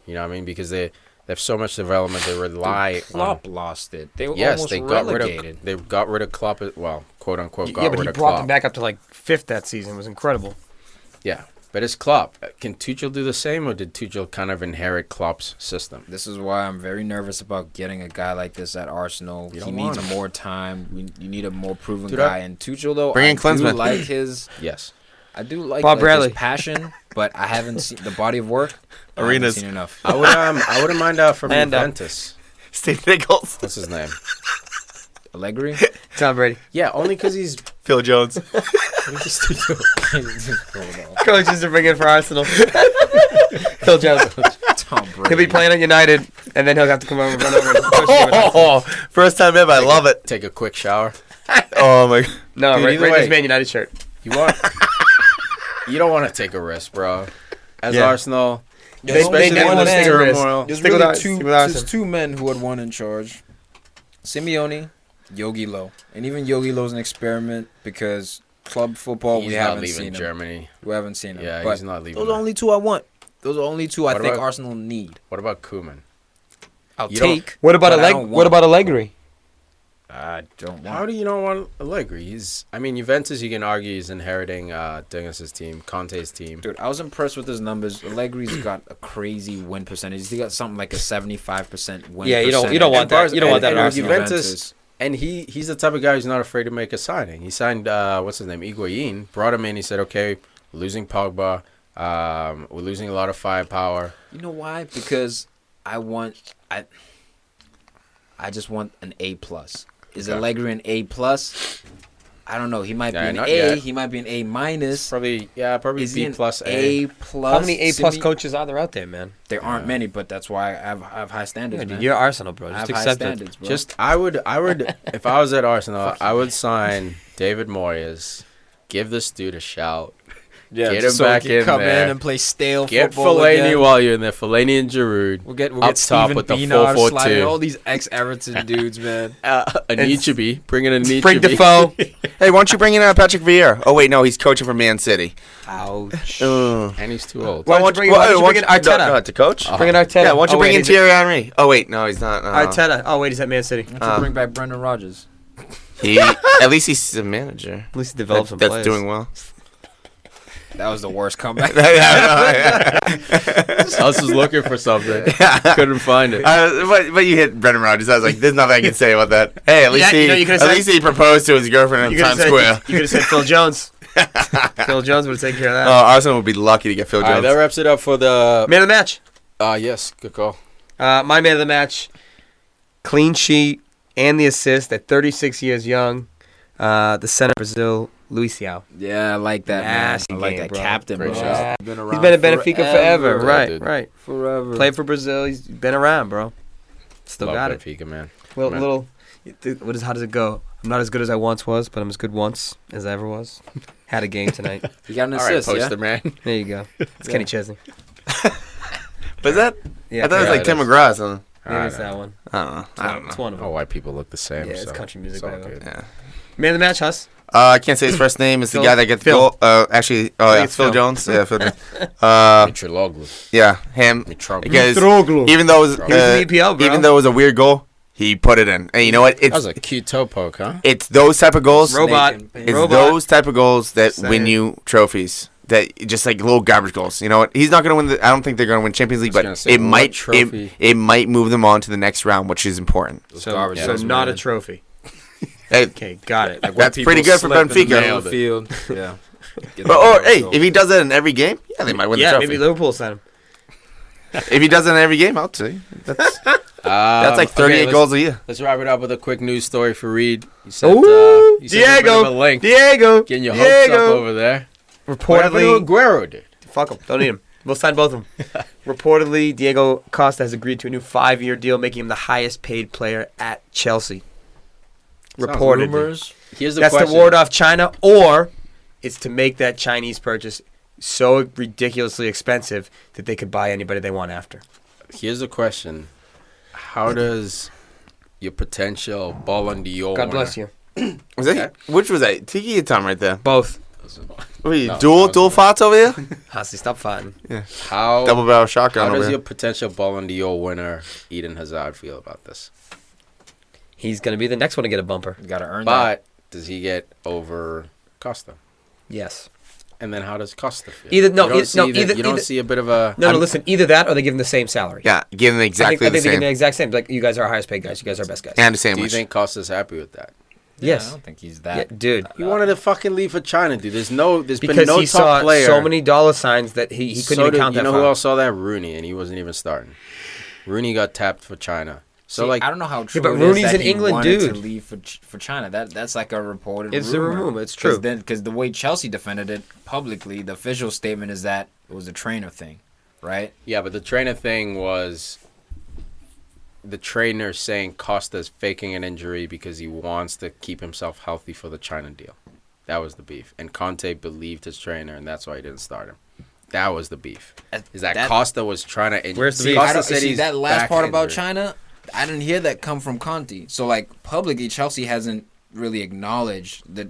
You know what I mean? Because they have so much development. They rely Klopp on. lost it. They were Yes, almost they got relegated. rid of Klopp. Well, quote unquote, got yeah, but rid he of brought Klopp. them back up to 5th that season. It was incredible. Yeah, but it's Klopp. Can Tuchel do the same, or did Tuchel kind of inherit Klopp's system? This is why I'm very nervous about getting a guy like this at Arsenal. He needs more time. You need a more proven guy. And Tuchel, though, Bring in Klinsmann. like his. Yes. I do like, Bob Bradley. his passion, but I haven't seen the body of work. Arenas. I haven't seen enough. I wouldn't mind from And, Juventus. Steve Nichols. What's his name? Allegri. Tom Brady. Yeah, only because he's. Phil Jones. Coaches to bring in for Arsenal. Phil Jones. Tom Brady. He'll be playing at United, and then he'll have to come over and run over. And coach the team. Oh, first time ever. I love it. Take a quick shower. Oh my. No, Dude, right either this way. Man United shirt. You don't want to take a risk, bro. As Yeah. Arsenal, They especially never in wanna this take a risk. turmoil. There's Stick with really us. two. Stick with us. There's two men who had one in charge: Simeone, Yogi Low, and even Yogi Low's an experiment because club football He's we not haven't leaving seen him. Germany. We haven't seen him. Yeah, but he's not leaving. those are the only two I want. Those are the only two I What think about- Arsenal need. What about Koeman? I'll You don't- take. What about but I don't What want about Allegri? I don't How want. do you not want Allegri? Juventus, you can argue, he's inheriting Dingus' team, Conte's team. Dude, I was impressed with his numbers. Allegri's got a crazy win percentage. He's got something like a 75% win. Yeah, you don't percentage. want that. You don't want that And in Arsenal. Juventus, and he's the type of guy who's not afraid to make a signing. He signed what's his name, Higuain. Brought him in. He said, "Okay, we're losing Pogba. We're losing a lot of firepower." You know why? Because I just want an A plus. Is Okay. Allegri an A plus? I don't know. He might be an not A. yet. He might be an A minus. Probably Is he B an plus A A. plus? How many A plus Simi- coaches are there out there, man? There aren't many, but that's why I have high standards, Yeah, man. dude, you're Arsenal, bro. I Just have high accept it. standards, bro. Just I would if I was at Arsenal, I would sign David Moyes, give this dude a shout. yeah, get just him so he back can in come there. in and play stale Get football Fellaini again. while you're in there. Fellaini and Giroud. We'll get up top top with the 4-4-2. All these ex-Everton dudes, man. Anichebe. Bring in Anichebe. Bring Defoe. Hey, why don't you bring in Patrick Vieira? Oh wait, no, he's coaching for Man City. Ouch. And he's too old. Why don't you bring in Arteta? No, to coach. Bring in Arteta. Yeah, why don't you Oh, bring wait, in is it- Thierry Henry? Oh wait, no, he's not. Arteta. Oh wait, he's at Man City. Why don't you bring back Brendan Rodgers? He at least he's a manager. At least he develops some That's players. doing well. That was the worst comeback. I was just looking for something. Couldn't find it. But you hit Brendan Rodgers. I was like, there's nothing I can say about that. Hey, at least Yeah, you could've at said- least he proposed to his girlfriend in Times Square. You could have said Phil Jones. Phil Jones would have taken care of that. Arsenal would be lucky to get Phil All right, Jones. that wraps it up for the. Man of the match. Yes, good call. My man of the match. Clean sheet and the assist at 36 years young. The center of Brazil, Luciao. Yeah, I like that, Nasty man. I like game, that bro. captain, Great bro. shot. He's been He's been at Benfica forever. Yeah, Right, dude. right. Forever. Played for Brazil. He's been around, bro. Still Love got it. Benfica, man. Well, Man. how does it go? I'm not as good as I once was, but I'm as good once as I ever was. Had a game tonight. You got an All right, assist, poster yeah? man. There you go. It's Kenny Chesney. Was that? Yeah, I thought it was yeah, like it Tim is. McGraw or something. maybe it's that one. I don't know. I don't know. It's one of them. All white people look the same. Yeah, it's so country music, it's all whatever. good. Yeah. Man of the match, Huss. I can't say his first name. It's the Phil- guy that gets the Phil. goal. Actually, I think yeah, it's Phil Phil. Jones. Yeah, Phil Jones. Mitroglou. Yeah, him. Mitroglou. Because even though it was, He was in the EPL, bro. even though it was a weird goal, he put it in. And you know what? That was It's a cute toe poke, huh? it's those type of goals. Robot. It's Robot. those type of goals that Saying. win you trophies. That just like little garbage goals. You know what? He's not going to win. I don't think they're going to win Champions League, I was but gonna say, it what might. trophy? It might move them on to the next round, which is important. So, garbage so goals, not man. a trophy. Hey, Okay, got it. that's pretty good for Benfica. Middle of the field. Yeah. Or hey, if he does that in every game, yeah, they might win the Yeah, trophy. maybe Liverpool signed him. If he does it in every game, I'll tell you. That's like 38 goals a year. Let's wrap it up with a quick news story for Reed. You said, Ooh, you sent a bit of a Diego. link. Diego. Getting your hopes up over there. What happened to Reportedly, Aguero, dude? fuck him. Don't need him. We'll sign both of them. Reportedly, Diego Costa has agreed to a new 5-year deal, making him the highest paid player at Chelsea. Reportedly. Rumors. Here's the That's question. to ward off China, or it's to make that Chinese purchase so ridiculously expensive that they could buy anybody they want after. Here's the question. How does your potential Ballon d'Or God bless you. Was that which was that? Tiki or Tom right there? Both. Wait, No, dual no. farts over here? Hussey, stop fighting. How, Double barrel shotgun how over does here. your potential Ballon d'Or winner, Eden Hazard, feel about this? He's going to be the next one to get a bumper. You got to earn that. But does he get over Costa? Yes. And then how does Costa feel? Either- no, you don't either- no, see that- either- you don't either- see a bit of a. No, listen. Either that or they give him the same salary. Yeah, give them exactly I think the they give him same. the exact same. Like, you guys are our highest paid guys. You guys are our best guys. And a Do you sandwich. think Costa's happy with that? Yeah, Yes. I don't think he's Yeah, that. dude. He wanted to fucking leave for China, dude. There's Because been no he top saw player. so many dollar signs that he couldn't So even did- count that You know far. who else saw that? Rooney, and he wasn't even starting. Rooney got tapped for China. So See, like, I don't know how true but it is Rooney's that in he England, wanted dude. to leave for China. That's like a reported It's a rumor. rumor. It's true. Because the way Chelsea defended it publicly, the official statement is that it was a trainer thing. right? Yeah, but the trainer thing was the trainer saying Costa's faking an injury because he wants to keep himself healthy for the China deal. That was the beef. And Conte believed his trainer, and that's why he didn't start him. That was the beef. Is that Costa was trying to... Where's the beef? Costa said See, he's that last part about injured. China, I didn't hear that come from Conte. So, like, publicly, Chelsea hasn't really acknowledged the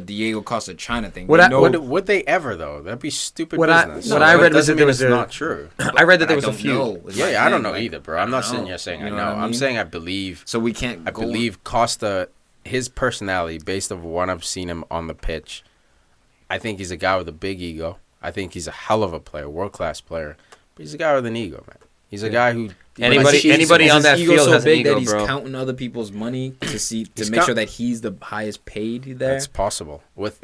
Diego Costa China thing. Would they ever, though? That'd be stupid business. What I read was that there was not true. I read that there was a few. I don't know either, bro. I'm not sitting here saying I know. I'm saying I believe. So we can't. I believe Costa, his personality, based on what I've seen him on the pitch, I think he's a guy with a big ego. I think he's a hell of a player, world-class player. But he's a guy with an ego, man. He's a guy who... Anybody on that field has an ego, that he's bro. counting other people's money to make sure that he's the highest paid there. That's possible. With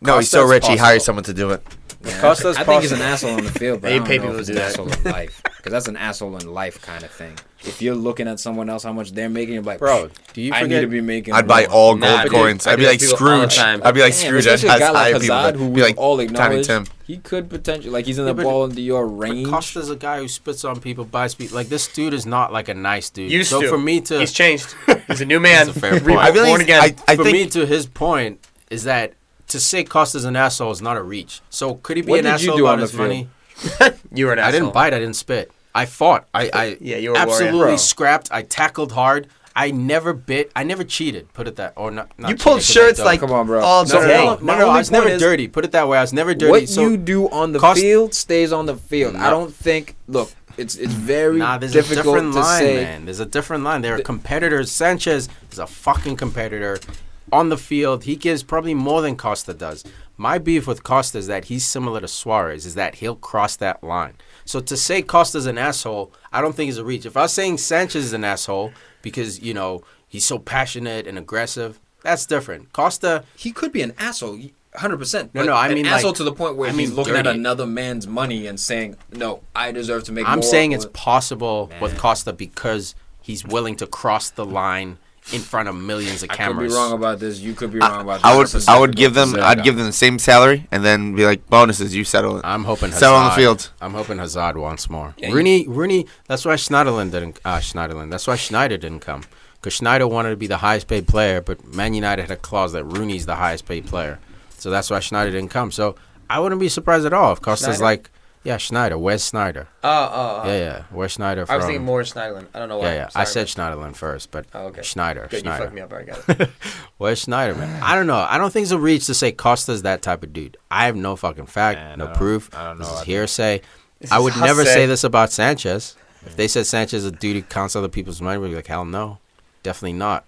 No, he's so rich he hires someone to do it. Yeah, Costa's I think he's an asshole on the field, but They I don't pay know people if to he's do an that. asshole in life. Because that's an asshole in life kind of thing. If you're looking at someone else, how much they're making, you're like, Bro, do you I forget? need to be making I'd buy more. all Nah, gold dude, coins. I I'd be do like people all the Scrooge. time. I'd be like Damn, Scrooge. especially I'd a guy like hire people. Hazard, who Be we like all Tiny acknowledge, Tim. he could potentially, like, he's in the but- ball into your range. Costa's a guy who spits on people by speed. Like, this dude is not like a nice dude. Used so to. for me to... He's changed. He's a new man. That's a fair point. I really, Born again. I for think me, to his point, is that to say Costa's an asshole is not a reach. So could he be What an did you asshole do about on the his money? You were an asshole. I didn't bite. I didn't spit. I fought. I Yeah, you were a absolutely warrior. scrapped. I tackled hard. I never bit. I never cheated. Put it that, or not. You cheated, pulled 'cause I shirts don't. like Come on, bro. all No, day. I was never dirty. Put it that way. I was never dirty. What so you do on the field stays on the field. I don't think. Look, it's very there's a difficult different to line, say. man. There's a different line. There are competitors. Sanchez is a fucking competitor. On the field, he gives probably more than Costa does. My beef with Costa is that he's similar to Suarez, is that he'll cross that line. So to say Costa's an asshole, I don't think is a reach. If I was saying Sanchez is an asshole because, you know, he's so passionate and aggressive, that's different. Costa... He could be an asshole, 100%. No, I mean, an asshole like, to the point where I mean he's looking at dirty. another man's money and saying, "No, I deserve to make more." I'm saying it's possible Man. with Costa because he's willing to cross the line in front of millions of I cameras. could be wrong about this. You could be wrong about I this. would give them the same salary and then be like bonuses. You settle it. I'm hoping Hazard. Settle on the field. I'm hoping Hazard wants more. Yeah, Rooney. That's why Schneiderlin didn't. That's why Schneider didn't come because Schneider wanted to be the highest paid player, but Man United had a clause that Rooney's the highest paid player, so that's why Schneider didn't come. So I wouldn't be surprised at all if Costa's Schneider? like, yeah, Schneider. Where's Schneider? Yeah. Where's Schneider from? I was thinking more Schneiderlin. I don't know why. Yeah. Sorry, I said Schneiderlin first, but okay. Schneider. Good, you Schneider. fucked me up. All right, got it. Where's Schneider, man? I don't know. I don't think it's a reach to say Costa's that type of dude. I have no fucking fact, Man, no proof. I don't know. This is hearsay. This I is would never Hussey. say this about Sanchez. If they said Sanchez is a dude who counts other people's money, we'd be like, hell no. Definitely not.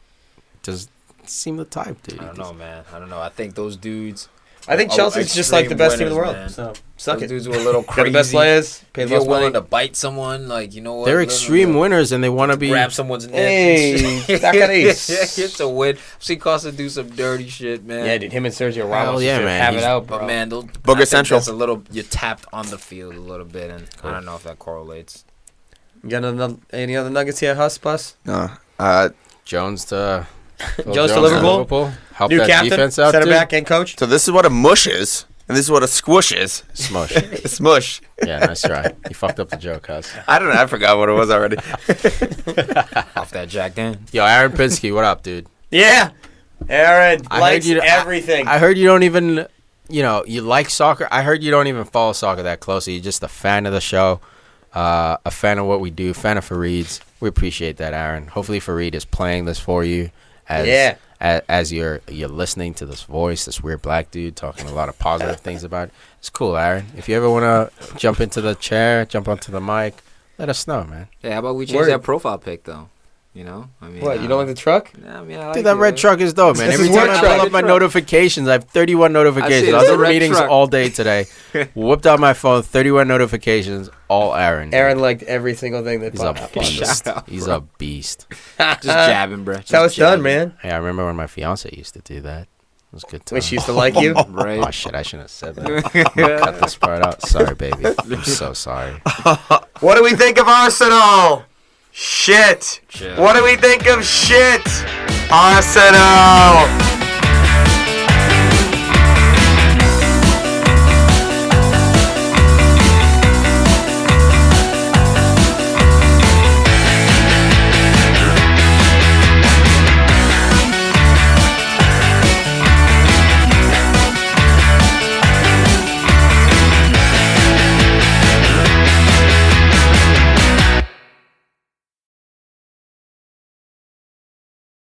Doesn't seem the type, dude. I don't know, man. I don't know. I think those dudes. I think are Chelsea's just like the best team in the world. winners, man. So suck Those it. dudes were a little Got crazy. the best players. Pay If the you're most willing money. to bite someone, like, you know what? They're extreme winners, and they want to be. Grab someone's neck. Hey, Zaccharis. It's a win. I've seen Costa do some dirty shit, man. Yeah, dude. Him and Sergio Hell Ramos. yeah, should man. Have it He's- out, bro. But man, I Booker think Central. That's a little. You tapped on the field a little bit, and I don't know if that correlates. You got any other nuggets here, Huss Bus? No. Jones to. Phil Jones to Liverpool. Help New that captain, defense out, center dude. back, and coach. So this is what a mush is, and this is what a squish is. Smush. A smush. Yeah, nice try. You fucked up the joke, Huss. I don't know. I forgot what it was already. Off that Jack Dan. Yo, Aaron Pinsky, what up, dude? Yeah, Aaron I likes heard you- everything. I heard you don't even, you like soccer. I heard you don't even follow soccer that closely. You're just a fan of the show, a fan of what we do, fan of Farid's. We appreciate that, Aaron. Hopefully Farid is playing this for you as you're listening to this voice, this weird black dude talking a lot of positive things about it. It's cool, Aaron. If you ever want to jump into the chair, jump onto the mic, let us know, man. Yeah, how about we change Word. that profile pic though? You know, I mean, What, you don't like the truck? I mean, I like Dude, that it, red truck is dope, man. This Every is time work I truck. pull up my notifications, I have 31 notifications. I was it's a in red meetings truck. all day today. Whipped out my phone, 31 notifications, all Aaron. Aaron liked every single thing that He's a popped. beast. Shout out, He's bro. a beast. Just jabbing, bro. That's how it's done, man. Hey, I remember when my fiance used to do that. It was good time. When she used to like you. Right. Oh shit! I shouldn't have said that. I'm gonna cut this part out. Sorry, baby. I'm so sorry. What do we think of Arsenal? Shit. Chill. What do we think of shit? Arsenal.